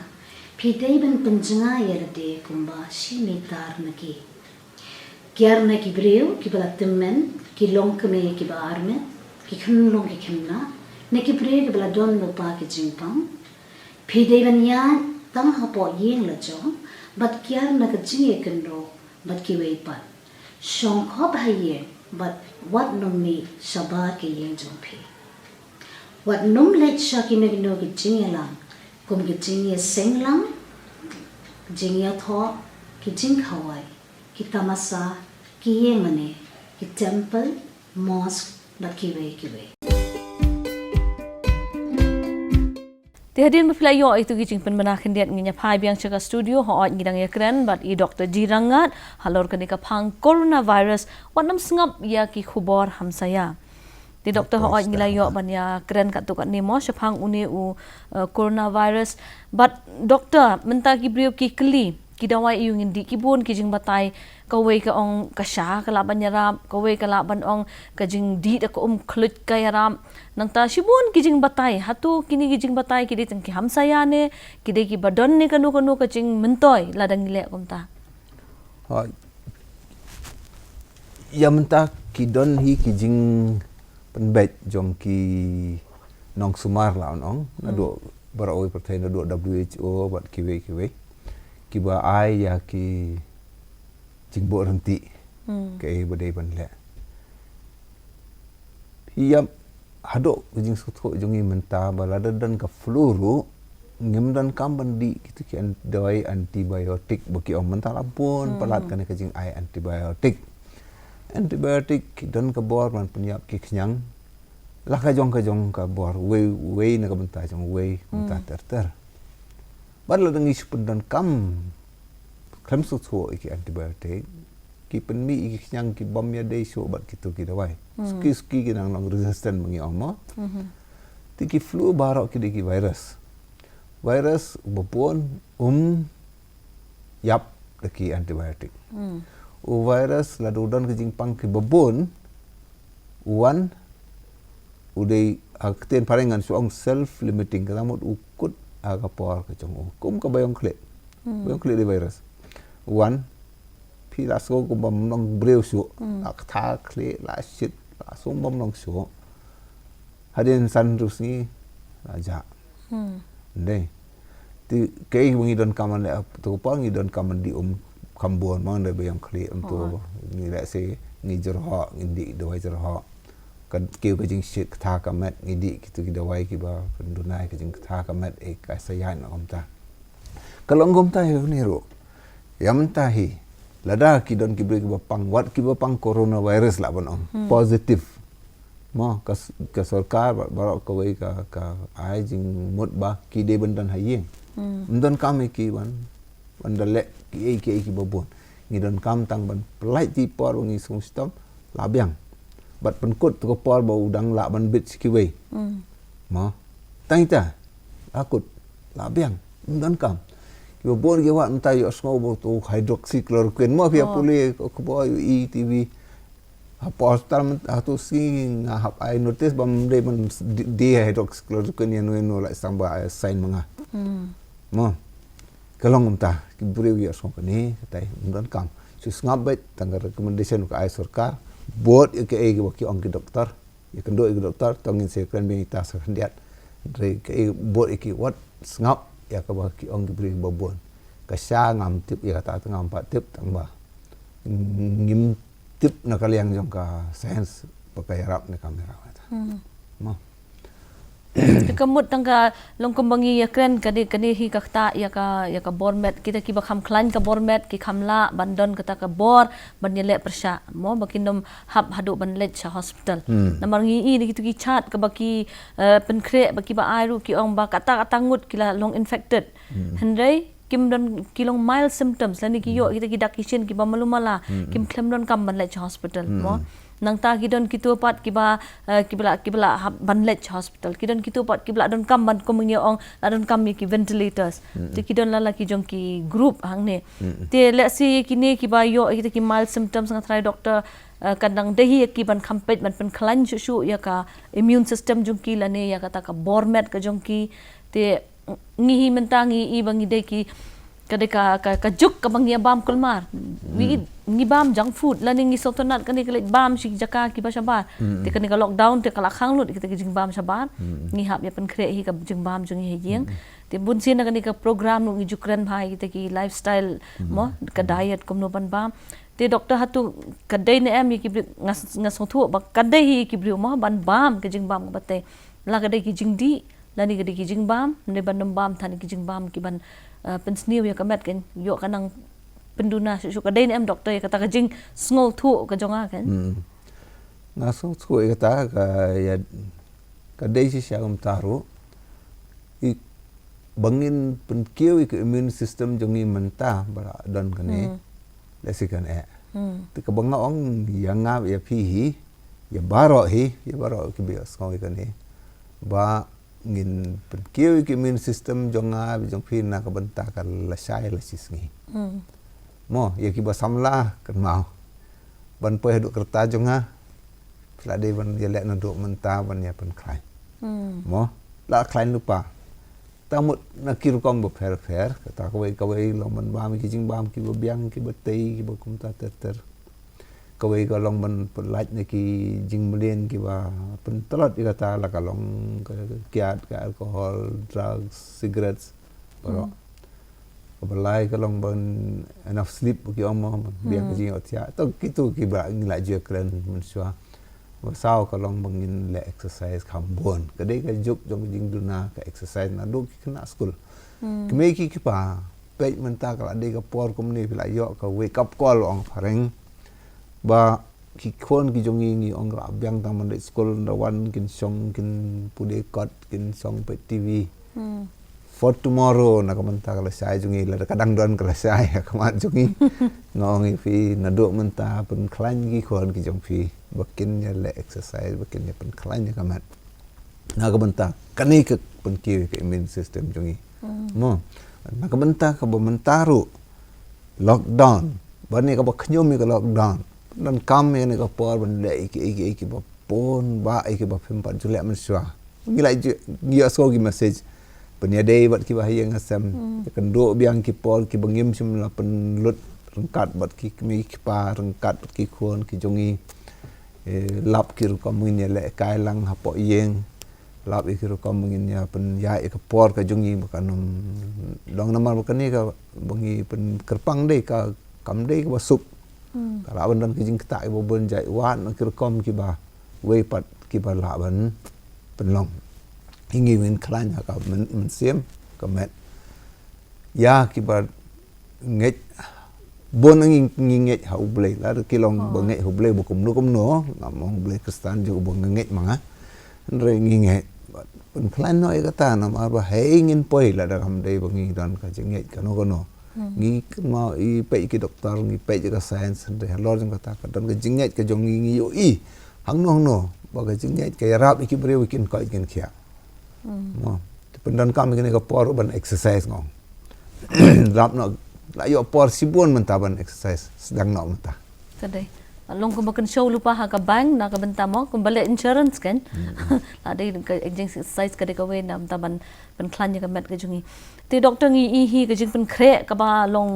phi dei ban panjanga ya de kumba shi me tar na ki kyar na ki breu ki bala timmen ki long kame ki ba arme ki khun long ki khimna ne ki breu ki bala don no pa ki jingpang Pidei banyan tang hapo yeng la jong bat kyar na ka jinge kendo bat ki wei pat shong kho bhaye bat wat num ni shaba ke yeng jong phi wat num le sha ki ne no ki jinge lang kum ki jinge seng lang jinge tho ki jing khawai ki tamasa ki yeng mane ki temple mosque bat ki wei Tihadir mafilai yo itu gijing penbena khendiat nginya phai biang chaka studio ho ot ngidang ya kren bat I Dr. Jirangat halor kanika phang coronavirus wanam sngap ya ki khubor hamsaya. Ti Dr. ho ot ngilai yo ban ya kren kat tu kat nemo shphang une u coronavirus bat Dr. menta ki brio ki kli ki dawai yu ngindi ki bon ki jing batai kawai ka ong kasha kala ban yarap kawai kala ban ong ka jing di da ko khlut ka yaram nang ta shibon ki jing batai hatu kini ki jing batai ki de tang ki hamsaya ne ki de ki badon ne kanu ka jing mentoy ladang le kom ta ya menta ki don hi ki jing penbet jong ki nong sumar la ong na do baroi pertain do WHO bat kiwe ki ba ai ya ki jingbo renti ke bodai ban le hiam hadok jing sutuk jungi mentah balada dan ke flu ngim dan kamban di gitu ki dawai antibiotik bagi orang mentah lampun pelat kan ke jing ai antibiotik dan ke bor man penyap ki kenyang lah ka jong ka bor we na ka mentah jong we mentah ter badla dengi dan kam sutuk iki antibiotik ki penmi iki kenyang ki bom ya dei so bat gitu ki dawai ski ki nang long resistant mengi omo tiki flu barok ki virus bopon yap deki antibiotik virus ladu dan ke jingpang ki bopon wan udai akten parengan suang self limiting kalamut ukut aga por ke jong kum ka bayong kle di virus wan pila so ko bom nong breu su ak tha kle la shit la sum bom nong su hadin san rus ni aja dei ti kei wengi don kaman le to pa ngi don kaman di kambon mang de bayang kle to ni la se ni jorho ngi do wai jorho kan keu ke jing shit tha kamet ngi di kitu ki dawai ki ba pendunai ke jing tha kamet e ka sayan om ta kalong gom ta ni ro yam tahi lada ki don ki beri ki bapang coronavirus lah bonong positif mo ka sarkar barok ka wei ka ai jing mut ba ki de bendan hayeng don kami ki wan dalek ki babon ngi don kam tang ban pelai ti por ngi sung stom labyang bat penkut tu por ba udang la ban bit ki wei mo tang ta akut labyang don kam babon ge wa entai osmo bo tu hydroxychloroquine mo pia puli ko bo tv apa hospital atau si ngahap ai notice bam de man di hydroxychloroquine no la samba sign manga mo kalong umta ki buri wi osmo ni tai don kam su ngabet tang recommendation ka ai sarkar bot ke ai ki ong ki doktor ya kendo ki doktor tongin se kan bi ta sa kandiat re ke bot ki wat ngap ya ka ba ki ong beri babon ka sya ngam tip ya ta ngam pa tip tang ba ngim tip na kaliang jong ka sense pakai rap ni kamera mo kamut tangka long kumbangi ya kren kadi hi kakta ya ka bormet kita ki bakam klan ka bormet ki kamla bandon kata ka bor banile persya mo bakinom hab hadu banlet cha hospital namar ngi ni gitu ki chat ka baki penkre baki ba airu ki ong ba kata ngut kila long infected hendai kim don kilong mild symptoms lani ki yo kita ki dakishin ki ba malumala kim klem don kam banlet cha hospital mo nang ta gidon kitu pat kiba banlet hospital kidon kitu pat kibla don kam ban ko mengyo ong don kam ki ventilators te kidon lala ki jong ki group hang ne te le si kini kiba yo kita ki mild symptoms nang try doctor kadang dehi ki ban kampet ban pen klan shu ya ka immune system jong ki lane ya kata ka bormet ka jong ki te ngihi mentangi i bangi de ki kadeka ka juk ka bangi bam kulmar ngi bam junk food lani ngi sotonat kani kale bam shi jaka ki ba shabar te kani ka lockdown te kala khang lut kita jing bam shabar ngi hap ya pen kre hi ka jing bam jung hi yeng te bun sin kani ka program ngi jukran bhai kita ki lifestyle mo ka diet kom no ban bam te doctor hatu kadai ne am ki ngas thu ba kadai hi ki bri mo ban bam ka jing bam ba te la kadai ki jing di lani kadai ki jing bam ne ban bam than ki jing bam ki ban pensniu ya kamet kan yo kanang penduna su kadai em doktor ya kata kajing sngo thu ka jonga kan ngaso thu kata ka ya kadai si syagam taru i bangin penkiu ke immune system jongi mentah bara don kane lesikan te ka banga ong yang ngap ya pi ya baro ki bios ngoi kane ba ngin penkiu ke immune system jonga jong pin na ka benta ka lasai lasis ngi mo ya ki ba samla kan mau ban pe duk kerta jonga selade ban ya lek nduk menta ban ya pen klai mo la klai lupa tamut na kiru kong bo fer kata ka wei long ban bam ki jing bam ki bo biang ki bo tei ki bo kum ta ter ka wei ka long ban pelaj ne ki jing melen ki ba pen telot ki kata la ka long kiat ka alcohol drugs cigarettes baro balai ka long ban enough sleep ki om biang ki jing otia to kitu ki ba ngila je kren mensua sau kalong bangin le exercise khambon kadai ka juk jong jing duna ka exercise na do ki kena school keme ki pa pe menta kala de ka por komni pila yo ka wake up call ong pareng ba ki khon ki jong ngi ong ra byang tang man school na wan kin song kin pude kot kin song pe tv for tomorrow na kamanta kala sai jungi la kadang don kala sai kamat jungi ngongi fi na do menta pen klan gi khon ki jong fi bakin ya le exercise bakin ya pen klan ya kamat na kamanta kani ke pen ki ke immune system jungi mo na kamanta ka bo mentaru lockdown bani ka ba khnyom ka lockdown dan kam ni ka por ban le iki ba pon ba iki ba phim pan jule man swa ngi lai gi aso gi message penyadai buat ki bahaya ngasam kenduk biang ki pol ki bengim sim la pen lut rengkat buat ki mi ki pa rengkat buat ki khon ki jongi lap ki ko mun ya le kai lang hapo yeng lap ki ko mun ya pen ya ke por ka jongi bakanum dong namar bukan ni ka bengi pen kerpang dei ka kam dei ka basuk kalau bandang ki jing ketak bo bon jai wan ki kom ki ba wei pat ki ba la ban penlong hingi win klan ka men sim ka met ya ki ba nget bon ngi nget ha uble la ki long ba nget uble bu kum no ngamong ble kristan ju bu nget manga re ngi nget pen klan no ka ta na ma ba hengin poi la da kam dei ba ngi dan ka nget ka no ngi ma i pe ki doktor ngi pe ka science de lor jong ka ta ka dan ka nget ka jong ngi yo i hang no ba ka nget ka rap ki bre wikin ko ikin khia mo pendan kami kini ka por ban exercise ngong rap no la yo por sibun mentaban exercise sedang no menta kadai long ko makan show lupa ha ka bank na ka benta mo kembali insurance kan la dei ka exercise kadai ka we nam taban ban klan ka met ka jungi ti doktor ngi i hi ka jing pen kre ka ba long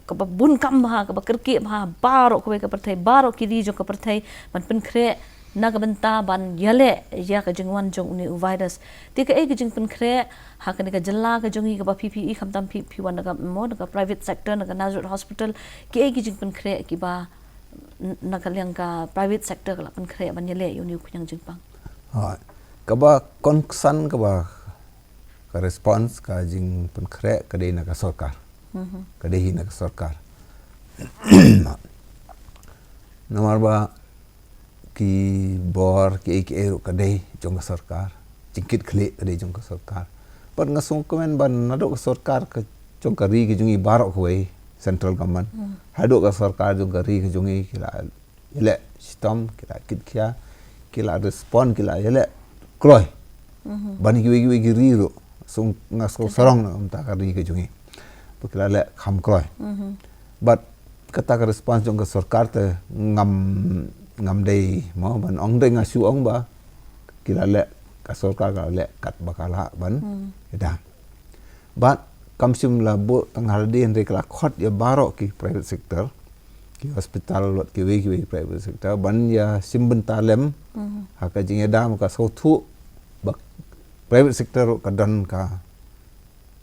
ka ba bun kam ha ka ba kerki ha baro ko we ka perthai baro ki ri jo ka perthai ban pen kre na ka benta ban yale ya ka jingwan jong ni virus ti ka e ka jing pen kre ha ka ni ka jalla ka jongi ka ba PPE kham tam P1 na ka mo na ka private sector na ka Nazareth hospital ki e ki jing pen kre ki ba na ka liang ka private sector ka la pen kre ban yale yu ni ku yang jing pang ha ka ba concern ka ba ka response ka jing pen kre ka dei na ka sarkar ka dei na ka sarkar nomor ba ki bor ki eru kadai jong sarkar jingkit khle kadai jong sarkar par ngasong komen ban nado sarkar ka jong kari ki jongi barok hoi central government hado ka sarkar jong kari ki jongi kila ile sistem kila kit kya kila respond kila ile kroy bani ki wegi riro sung ngaso sarong na umta kari ki jongi kila le kham kroy but kata ka response jong ka sarkar te ngam dei mo ban ong dei ngasu ong ba kila le ka sarkar ka le kat bakala ban eda but kamsim la bo tanghal din re kala khot ya baro ki private sector ki hospital lot ki we private sector ban ya simben talem ha ka jing eda ka so thu bak private sector ka dan ka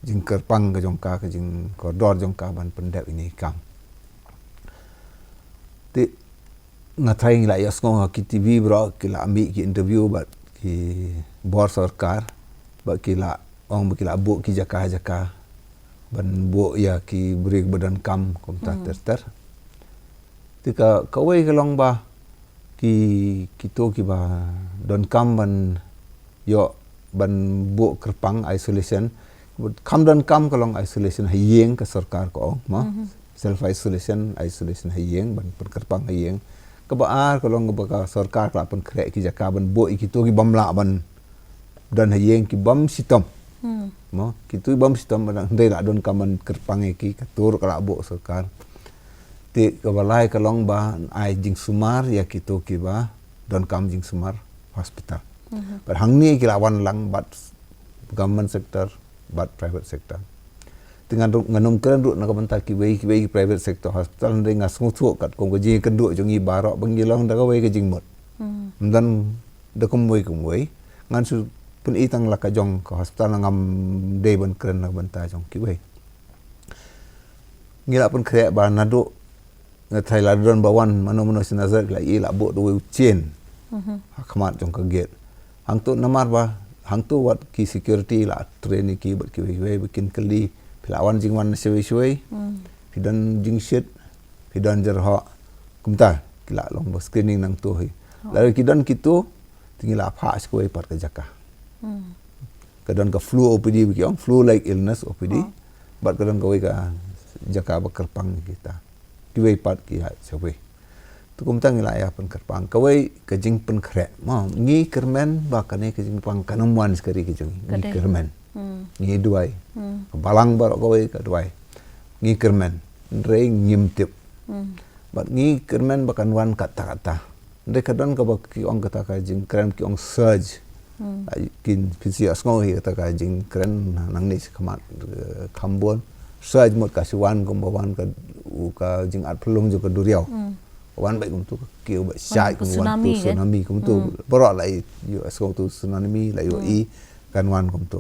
jing kerpang ka jong ka jing koridor jong ka ban pendep ini kam ti ngatai ngila ya skong ki TV bro kila ambil ki interview bat ki bor sarkar ba kila ong kila bu ki jaka ban bu ya ki beri badan kam komta ter tika kawai kelong ba ki to ki ba don kam ban yo ban bu kerpang isolation kam don kam kelong isolation hayeng ka sarkar ko ma self isolation hayeng ban kerpang hayeng kebaar kalau ngebaka sarkar kelapan krek ki jaka ban bo iki to ki bamla ban dan hayeng ki bam sitom mo ki tu bam sitom ban ndai la don kaman kerpang ki katur kala bo sarkar ti kebalai kalong ba ai jing sumar ya ki to ki ba don kam jing sumar hospital bar hangni ki lawan lang bat government sector bat private sector dengan nganom keren duk nak bentar ki wei private sector hospital ndai ngasung thu kat kong ji kenduk jongi barok bangilong da wei ke jing mot dan da kum wei ngan su pun itang la ka jong ka hospital ngam dei ban keren nak bentar jong ki wei ngila pun krek ba nadu na Thailand don bawan mano sinazar la i la bo do chen Khamat jong ka gate. Hang tu namar ba hang tu wat ki security la train ki bat ki we bikin kali pilawan jing wan sewi pidan jing shit pidan jerha kumta kila long ba screening nang tu hi. Lalu kidan kitu tinggal apa sekoi part ke jaka. Kadang ka flu OPD bikiong flu like illness OPD. Bat kadang ka we ka jaka ba kerpang kita. Kiwei part ki ha sekoi. Tu kumta ngila ya pen kerpang. Kawai ka jing pen kre. Ma ngi kermen ba kane ka jing pang kanamwan sekali ki jing. Ngi kermen. Ngi duai. Balang bar kawai ka duai. Ngi kermen. Ndrei ngimtip. Bat ngi kermen ba kanwan kata-kata. Ndai kadang ka ba ki ong kata ka jing krem ki ong surge. Kin pisi asngau hi kata ka jing krem nang ni khamat khambon. Surge mot ka siwan kumbawan ka jing at pelung jo ka duriau. Wan baik untuk kêu baik sai kum wan tu tsunami kum tu berat lai yo asal tu tsunami lai yo I kan wan kum tu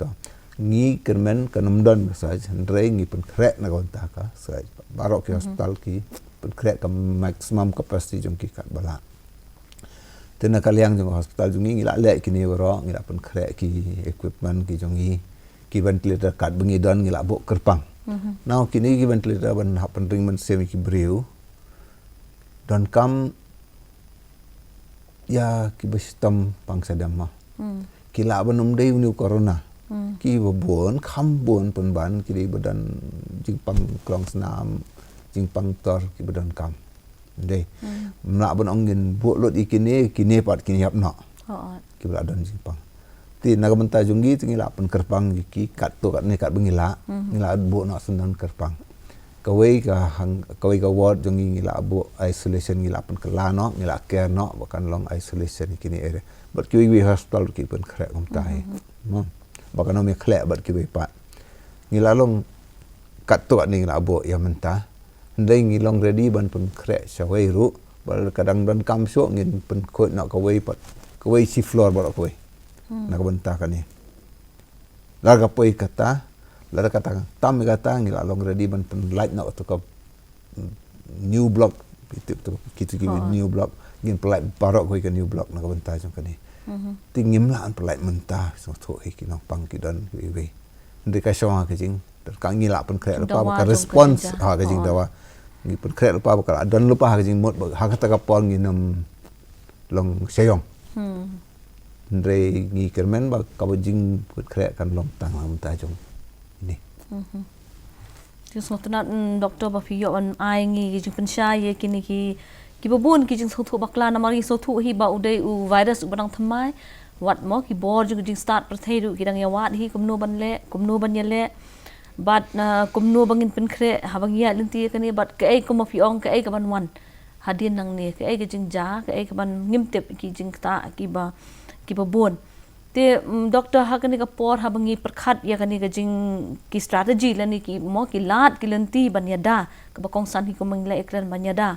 to ngi kermen kanum don sai ndrei ngi pen krek na kon ta ka sai barok ki hospital ki pen krek ka maximum capacity jong ki kat bala tena kaliang jong hospital jong ngi la le ki ni baro ngi la pen krek ki equipment ki jong ki ventilator kat bengi don ngi la bok kerpang now kini ki ventilator ban happen ring men semi ki breu dan kam ya ki bestam pangsa damma kila banum dei uni corona ki babon khambon penban ki badan jingpang klong senam jingpang tor ki badan kam dei nak ban ongin bu lot ikine kini pat kini hap nak ki badan jingpang ti nak benta junggi tingila pen kerpang ki kat tu kat ni kat bengila ngila bu nak sendan kerpang kawai ka ward jong ngila abu isolation ngila pen kelano ngila care no bahkan long isolation kini area but kiwi hospital ki pen krek kom tai bahkan no me klek but kiwi pat ngila long kat tu ni ngila abu ya mentah ndai ngilong ready ban pen krek sawai ru bal kadang dan kam so ngin pen kot nak kawai pat kawai si floor bal kawai nak bentah kan ni larga poi kata lara kata tam kata ngila long ready ban pen light nak tu ka new block itu kita new block ngin pelai parok koi ke new block nak bentah jong kani tingim la an pelai mentah so tho ki no pang ki don we ndai ka shong ka jing ka ngila pen krek lepa ka response ha ka jing dawa ngi pen krek lepa ka don lepa ka jing mot ha kata ka pon nginam long seyong ndai ngi kermen ba ka jing pen krek kan long tang mentah jong ini. Jing sotna doktor ba fiyo an ai ngi jing pensha ye kini ki babun ki jing sothu bakla na mari sothu hi ba udai u virus u banang thamai wat mo ki bor jing start prathai ru ki dang ya wat hi kumno ban ye le bat kumno bangin pen kre habang ya linti kani bat ka ai kum fi ong ka ai ka ban wan hadin nang ne ka ai ka jing ja ka ai ka ban ngimtep ki jing ta ki babun te doktor ha kani ka por ha bangi perkhat ya kani ka jing ki strategy lani ki mo ki lat ki lenti banyada ka bakong san hi ko mangla ekran banyada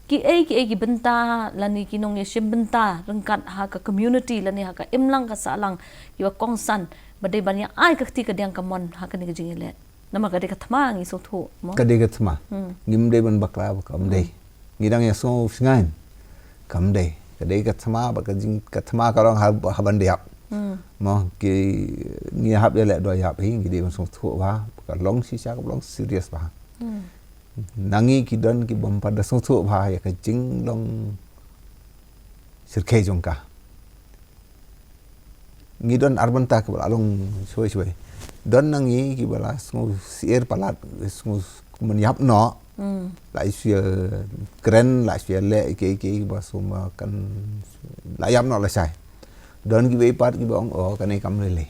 ki ai benta lani ki nong ye shim benta rengkat ha ka community lani ha ka imlang ka salang ki bakong san badai banya ai ka ti ka diang ka mon ha kani ka jing le nama ka de ka thma ngi so thu mo ka de ka thma ngim de ban bakla ba kam de ngidang ya so singain kam de ka de ka thma ba ka jing ka thma ka rong ha ban de mo ki ngi hab ya le do ya hi ngi de so thu ba ka long si sa ka long serious ba nangi ki don ki bom pada so thu ba ya ka jing long sirke jong ka ngi don arban ta ka long shoi don nangi ki bala sngu sier palat sngu menyap no la isia keren la isia le ke ba suma kan layam no la sai don ki be part ki bong kan kam le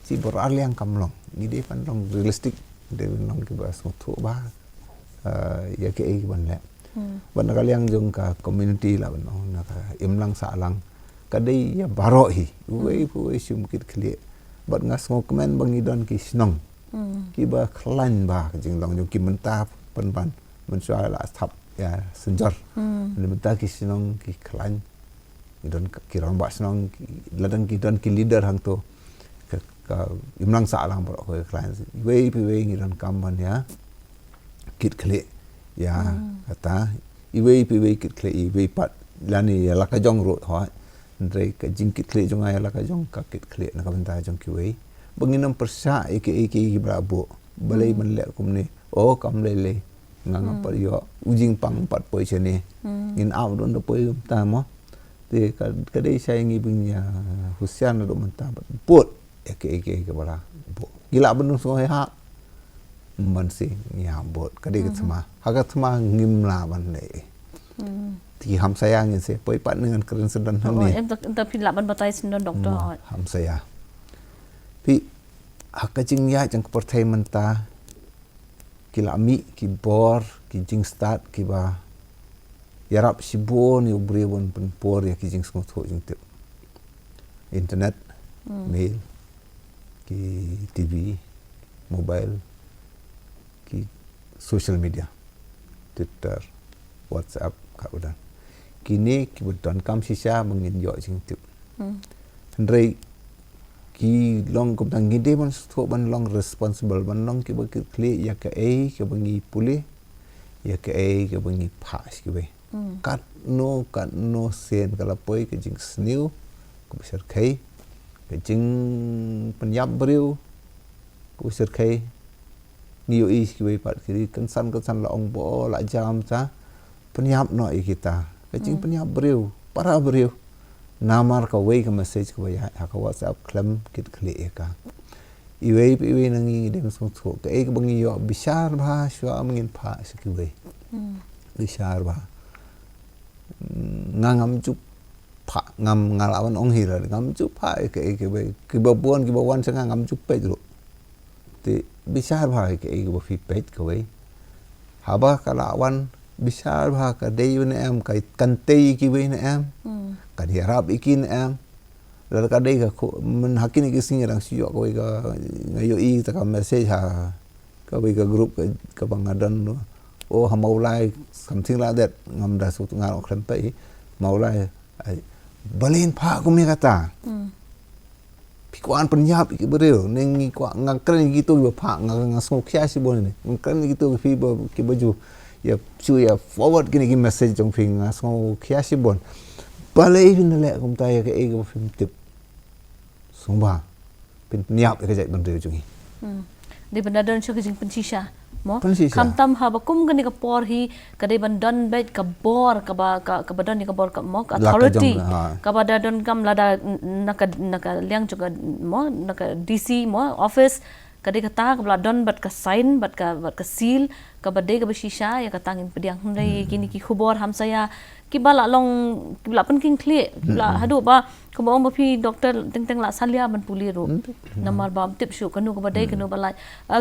si bor aliang kam long ni de pan long realistic de long ki ba so thu ba ya ke ban le ban kaliang jong ka community la ban na ka imlang sa lang kadai ya baro hi we sum kit khle bat ngas ngo kemen bangi don ki snong ki ba khlan ba jing long jong ki menta pan mensua la thap ya senjor menta ki snong ki khlan don ki rang ba snong ladang ki don ki leader hang to ka imlang sa lang bro ko khlan we ngi don kam ban ya kit khle ya kata iwe kit khle iwe pat lani ya laka jong ro ho ndre ka jingkit kle jong ay laka jong ka kit kle na kabenta jong kiwe banginam persa iki brabo balai menlek kum ni kam lele ngang par yo ujing pang pat poi chene ngin aw don do poi ta mo te ka dei sai ngi bunya husian do menta put iki bala bo gila benung so ha man si nya bot ka dei sama haga sama ngim la ban le thì ham saya ngin se poi pat dengan keren sedan ham ni em ta phi laban batai sin don doktor ham saya pi hakajing ya jang pertai menta kilami ki bor ki jing start ki ba yarap sibon yu brewon pen por ya ki jing smot ho jing tip internet mail ki tv mobile ki social media twitter whatsapp ka udan kini kibutan kam sisa mengin yo jing tip ndrei ki long ko tang gide man sto ban long responsible ban long ki ba kle ya ka ke bangi puli ya ka ke bangi pas ki be kat no sen kala poi ke jing sniu ko besar kai ke jing penyap breu ko besar kai niu is ki be pat kiri kan san la ong bo la jam cha penyap no kita kecing penyap breu para breu namar ka way ka message ko ya ka WhatsApp klam kit kle ka iwe nangi dem so ko ka ek bangi yo bishar bha shwa mangin pha sikwe bishar bha ngam chu pha ngam ngalawan ong hira ngam chu pha ke be ki babon ki bawan sa ngam chu pe ro te bishar bha ke ba fi pe ko we haba kalawan bishar bha ka dei ne em ka kantei ki we ne em ka di harap ikin em la ka dei ka men hakin ki sing rang siyo ko ka ngayo i ta ka message ha ka we ka group ka bangadan no ha maulai something like that ngam da su ngal khlem pe maulai balin pha ko mi kata pikuan penyap ki bereu nengi kwa ngakren gitu ba pha ngasong khya si bon ni ngakren gitu fi ki baju ya chu ya forward kini ki message jong phing ngasong khya si bon balai fin le kum ta ya ke e ko film tip sumba pin nyap ke jai ban reu jungi di benda don chu jing pensisha mo Pensisha. kam tam ha bakum gani ka por hi ka de ban don bet ka bor ka ba don ni ka bor ka mo ka authority Laka jong, ha. ka ba da don kam lada naka liang chu ka mo naka DC mo office ka de ka ta ka don bat ka sign bat ka seal ka ba de ka ba shisha ya ka tangin pediang hundai kini ki khubor ham saya ki bala long ki bala pen king clear la hadu ba ko mo phi doctor teng la salia man puli ro namar bam tip shu kanu ka ba dai kanu balai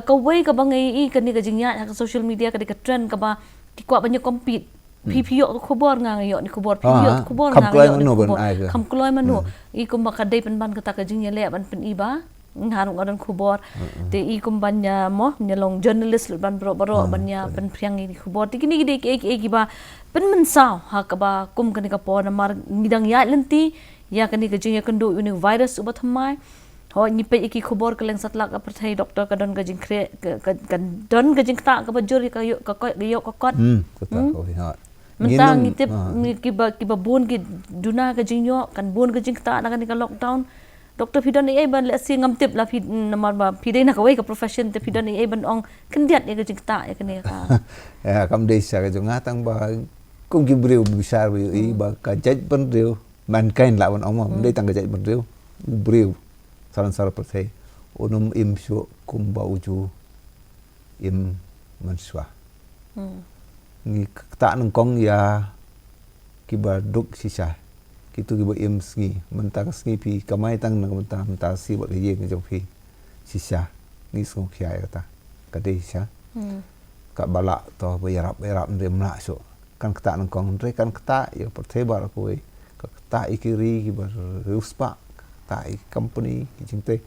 ka wei ka bangai i kani ka jingya ka social media ka de ka trend ka ba ki kwa banyak compete phi yo ko bor nga yo ni ko bor phi yo ko bor nga yo ni kam kloy manu i ko ba ka dai pen ban ka ta ka jingya le ban pen i ba ngarung adan khubor te i kumbanya mo nyalong journalist ban bro banya pen priang i khubor ti kini gide ki ba pen mensaw ha ka ba kum kani ka por mar ngidang ya lenti ya kani ka jing ya kandu uni virus ubat hamai ho ni pe iki khubor ka leng satla ka perthai doktor ka don ka jing kre ka don ka jing ta ka ba juri ka yo ka kot kata ko ha mentang ngitip ki ba bun ki duna ka jing yo kan bun ka jing ta na kani ka lockdown Dr. Fidan ni ban le si ngam tip la fi namar ba fi dei na ka wei ka profession te Fidan ni ban ong kendiat ni ka jingta ya kene ka ya kam desa ka jonga tang ba kum ki breu besar i ba ka jaj ban reu mankind la wan ong dei tang ka jaj ban reu breu saran sar perthai onum im shu kum ba uju im manswa ni ta nang kong ya ki ba duk sisa kitu ki ba im sngi menta ka sngi pi kamai tang na menta si ba ye ngi jong pi sisa ni so khia ya ta ka de sha ka bala to ba yarap ndem la so kan kta nang kong re kan kta ya per the ba ko ka kta ikiri ki ba ruspa ta i company ki jingte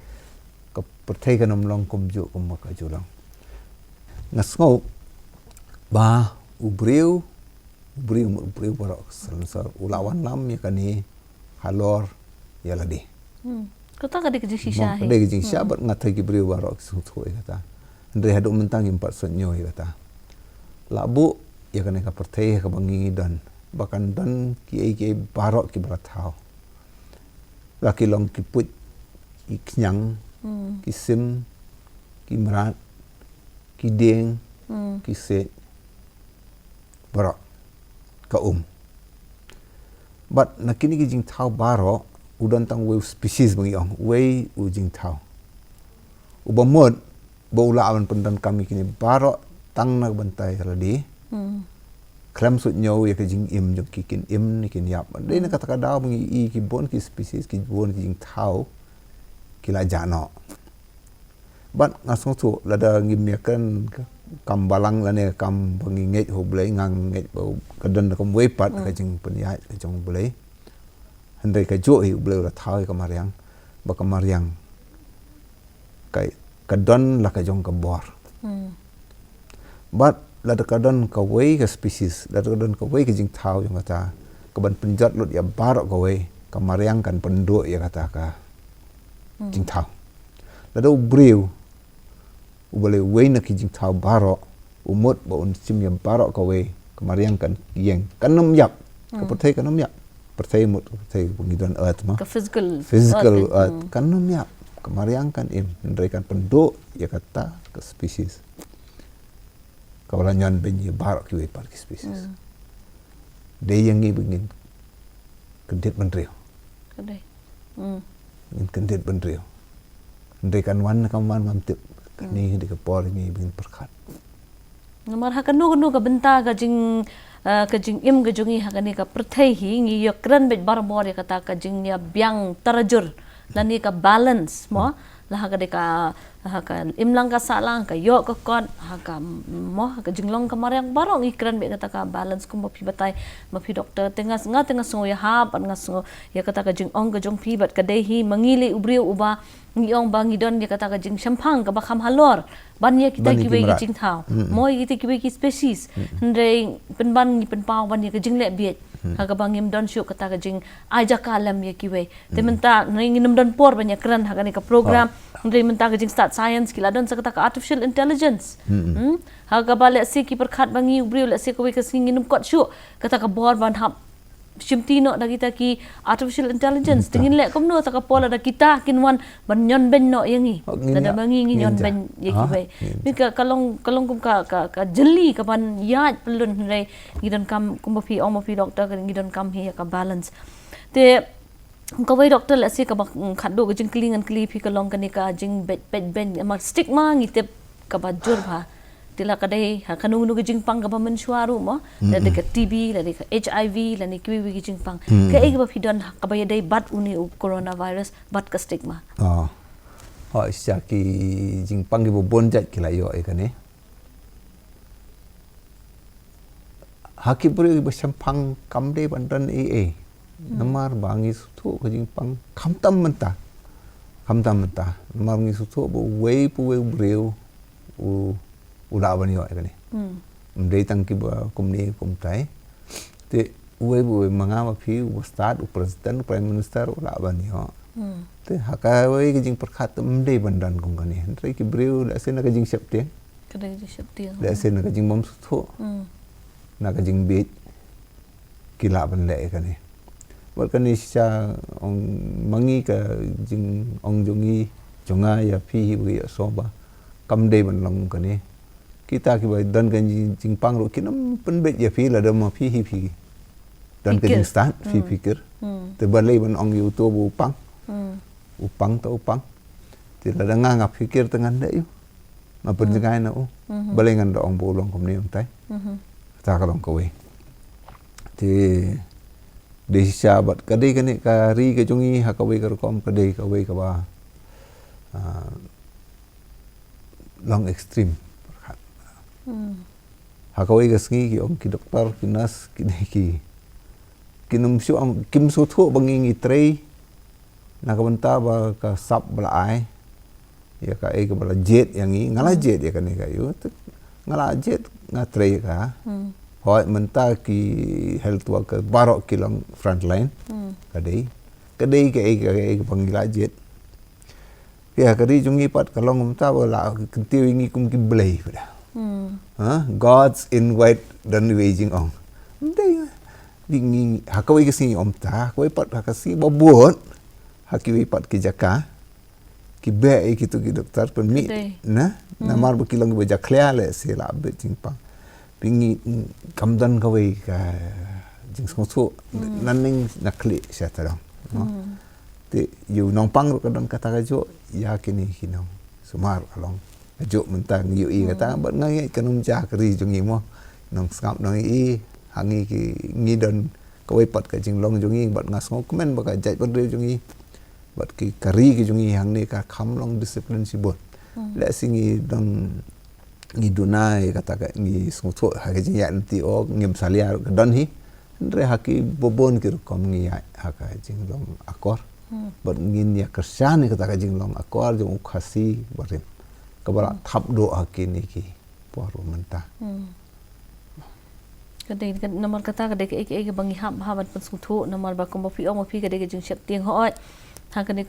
ka per the ka nam long kum ju kum ka ju long ngasngo ba ubreu barok sar ulawan lam ya kani halor ya ladi kata ka de ka shisha he de jing sha bat ngatai ki breu barok su tho kata ndre hadu mentang impat sonyo kata labu ya kani ka perthai ka bangi dan bahkan dan ki barok ki beratau laki long ki put ki kenyang ki sim ki merat ki deng ki set barok ka but nakini ki jing tau barok udan tang we species bang yong we u jing tau ubamod bola awan pendan kami kini barok tang nak bantai radi klam sut nyaw ya ke jing im jong kikin im ni kin yap dei na kata kada bang i ki bon ki species ki bon ki jing tau ki la jano but ngasong tu lada ngimiakan kam balang lane kam banginget ho blai ngang nget bau kadan kam wepat ka jing peniat ka jong blai handai ka jo hi blai la thai ka mariang ba ka mariang kai kadon la ka jong ka bor but la da kadon ka wei ka species la da kadon ka wei ka jing thau jong kata ka ban penjat lut ya barok ka wei ka mariang kan pendo ya kata ka jing thau la da briu boleh wei nak jing thau barok umut ba un sim ya barok ka wei kamariang kan yeng kanam yap ka perthai kanam yap perthai mut perthai pengidon earth ma Ka physical earth kanam yap kamariang kan im ndai kan penduk ya kata ke species kawalan ben ya barok ki wei par ki species de yang ngi bengin kedet mentrio Kadai. in kedet mentrio ndai kan wan mamtip ni di kapor ni bin perkat Nomor hakanu ka benta ka jing im ka jungi hakani ka perthai hi ngi yakran bet barbor ya kata ka jing ya biang tarajur lani ka balance mo lah ka imlang ka salang ka yo ka kon haka mo ka jinglong ka mariang barong ikran bet kata ka balance ko mo pi batai mo pi doktor tengah sungo ya ha pan nga sungo ya kata ka jing ong ka jong pi bat ka dei hi mangili ubriu uba ngiong bang idon ya kata ka jing champang ka bakam halor ban ya kita kiwe ki jing thau mo kita kiwe ki species ndre penban ni penpau ban ya ka jing le biet haka bang im don syuk kata ka jing aja kalam ya kiwe te menta nginum don por banyak kran haka ni ka program ndre menta ka jing start science kila don sa kata ka artificial intelligence haka ba le si ki perkhat bangi ubriu le si ko ka nginum kot syuk kata ka bor ban hap Shimtino da kita ki artificial intelligence tingin le komno ta kapola da kita kinwan banyon ben no yangi da bangi nyon ben yeki we ka kalong kum ka jeli ka ban yat pelun re gidon kam kumbafi omofi doctor ka gidon kam hi ka balance te ko we doctor le si ka ba khaddo ka jing klingan kli phi ka long ka ni ka jing ben ma stigma ngitep ka ba jur bha tila kadai kanung nu gijing pang gaba mensuaru mo la de TB la de HIV la ni kiwi gijing pang ka eg ba pidon ka ba dai bat uni coronavirus bat ka stigma ho isya ki jing pang gi bon jat ki la yo e kane haki buri ba sampang kam de bandan e namar bangi sutu gijing pang kamtam menta namar ngi sutu bo wei pu wei breu u ulaban yo kani mdei tang ki ba kumni kumtai te uwe bu manga ma phi u start u president prime minister ulaban yo te haka we ki jing perkhat mdei bandan kum kani ndai ki breu la sen ka jing septe kadai ji septe la sen ka jing mom su na ka jing bit ki la ban le kani wal kani sha ong mangi ka jing ong jongi jonga ya phi bu ya soba kam dei ban long kani kita ki bai dan kan jing pang ro kinam penbet ya fi la da ma fi dan kan start fi pikir te balai ban ong youtube upang te la da nga pikir tengan da yu ma penjengai na balai ngan da ong bolong kom ni tai ta ka long ko we te de sabat ka dei kan ka ri ka jungi ha ka we ka kom ka dei ka we ka ba long extreme hakawai gasngi ki ong ki doktor ki nas ki kinum syu ang kim su thu bangi ngi trei na ka banta ba ka sap bala ai ya ka e ka bala jet yang ngi ngala jet ya kan ka yu ngala jet nga trei ka hoi menta ki health worker barok ki long front line ka dei ka e ka pangila jet ya ka ri jungi pat ka long menta ba la kintiu ngi kum ki blai God's in white dan waging ong. bingi hakawai kasi omta hakawai pat hakasi babot hakiwi pat ki jaka ki be ki tu ki doktor permi na namar bekilang be jaklia le se la be jingpang bingi kamdan kawai ka jing songsu naning nakli syatadang te yu nongpang ro kadang kata kajo ya kini hinong sumar along ajo mentang yu i kata bat ngai kanum ja kri jungi mo nong skap nong i hangi ki ngidon kawai pat ka jinglong jungi bat ngasong komen baka jai pat re jungi bat ki kari ki jungi hang ni ka kham long disiplin sibot la singi dong ngi dunai kata ka ngi sungtho ha ki ya nanti o ngim salia don hi re haki bobon ki kom ngi ha ka jinglong akor bat ngin ya kersan kata ka jinglong akor jung khasi barim kabala thap do haki ni ki poru mentah kadai nomor kata kadai ke bangi habat pensuthu nomor ba kombo pi omo pi kadai ke jing siap tiang hoi hakani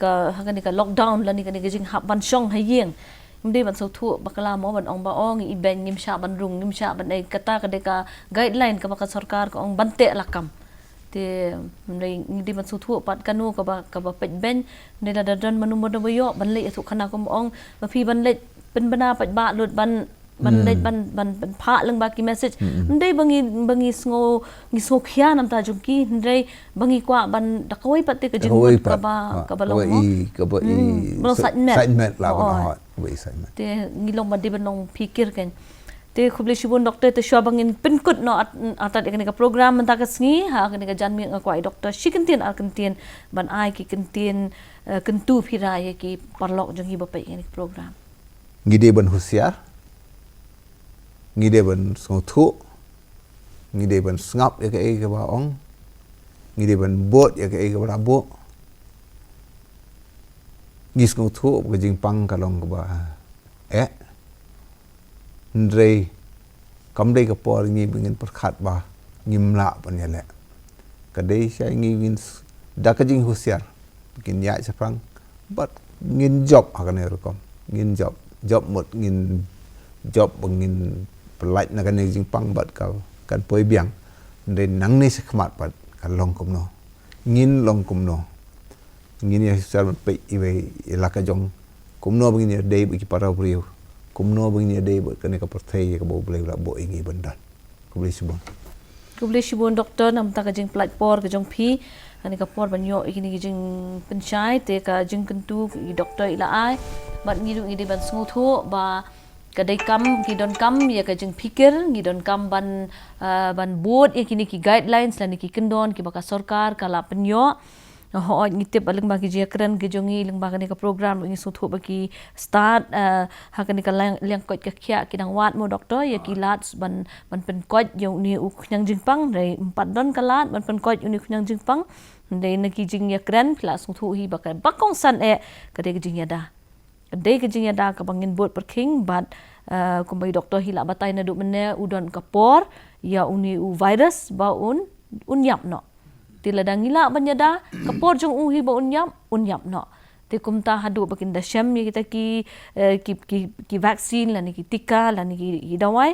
ka lockdown lani kadai ke jing hab ban song hayeng mde ban suthu bakala mo ban ong ba ong i ben ngim sha ban rung ngim sha ban ai kata kadai ka guideline ka baka sarkar ko ong bante lakam te mde ngidi ban suthu pat kanu ka ba pet ben ne la dan manu mo yo ban le thu khana ko ong ba pi ban le pen bana pat ba lut ban lej ban pha lang ba ki message ndai bangi sngo khia nam ta jumki ndai bangi kwa ban dakoi patte ka jing ka ba long mo ka ba i segment la ba we segment te ngilong ba di banong pikir ken te khuble shibun doctor te shwa bangin pinkut no atat ekani ka program man ta ka sngi ha kani ka janmi kwa doctor shikintin arkantin ban ai ki kintin kentu phirai ki parlok jong hi ba pai ekani program ngide ban husiar ngide ban songthu ngide ban ngap ya ke ba ong ngide ban bot ya ke ba bo ngis songthu ke jing pang kalong ba ndrei kamdei ka por ngi bingin perkhat ba ngimla pan ya le kadai sai ngi win da ka jing husiar bikin ya sapang bat ngin job akan rekom ngin job mot ngin job bangin pelait na kan jing pang bat ka kan poi biang den nang ni sekmat pat kan long kum no ngin long kum no ngin ya sar pe iwe ilaka jong kum no bingin ya dei bi para briu kum no bingin ya dei kan ka perthai ka bo blai la bo ingi bandan kubli shibon doktor nam ta ka jing plat por ka jong phi ani ka por banyo ikini jing penchai te ka jing kentu i doktor ila ai bat ngidu ngi ban snguthu ba kadai kam gidon kam ya ka jeng pikir gidon kam ban board ya kini ki guidelines lan ki kendon ki baka sarkar kala penyo ho ngitip alang bagi jia keren ki jongi leng bagi ka program ngi suthu bagi start ha kan ka lang kot ka khia ki dang wat mo doktor ya ki lat ban pen kot yo ni u khnyang jingpang dai 4 don kalat ban pen kot uni khnyang jingpang dai na ki jing ya keren kelas suthu hi baka bakong san kadai ki jing ya da kadai ke jing ada ka bangin bot perking bat kumbai doktor hila batai na duk mene udon kapor ya uni u virus ba unyap no tila dangila banyada kapor jong uhi ba unyap no te kumta hadu bakin da shem ni kita ki vaccine la ni ki tika la ni ki dawai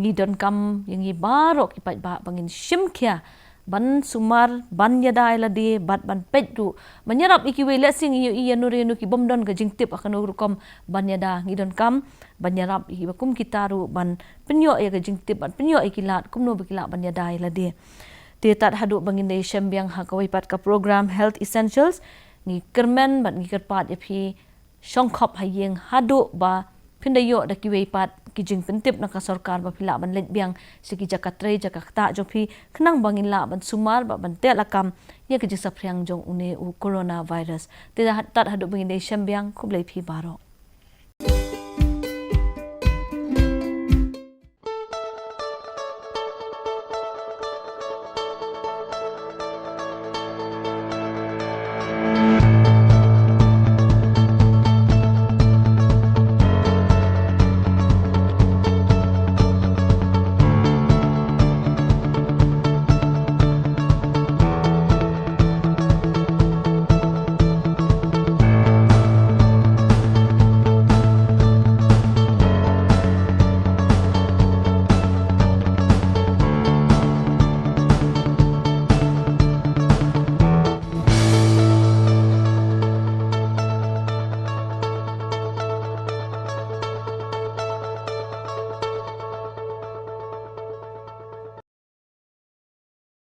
ni don kam yang i baro ki pat ba bangin shim kya ban sumar ban yada ila de bat ban pedru menyerap iki we lesing i nuri ki bomdon ga jingtip akan urukom ban yada ngidon kam ban nyerap i bakum kitaru ban penyo ya ga jingtip ban penyo ikilat kumno bikila ban yada ila de te tat hadu bangin de syambiang ha kawai pat ka program health essentials ngi kermen ban ngi kerpat ya phi shongkhop hayeng hadu ba pindayo da kiwe pat ki jing pentip na ka sarkar ba phila ban let biang siki jakatre jakakta jo phi khnang bangin la ban sumar ba ban te lakam ye ki jisaphriang jong une u coronavirus te tat hadu bangin de syambiang khublei phi baro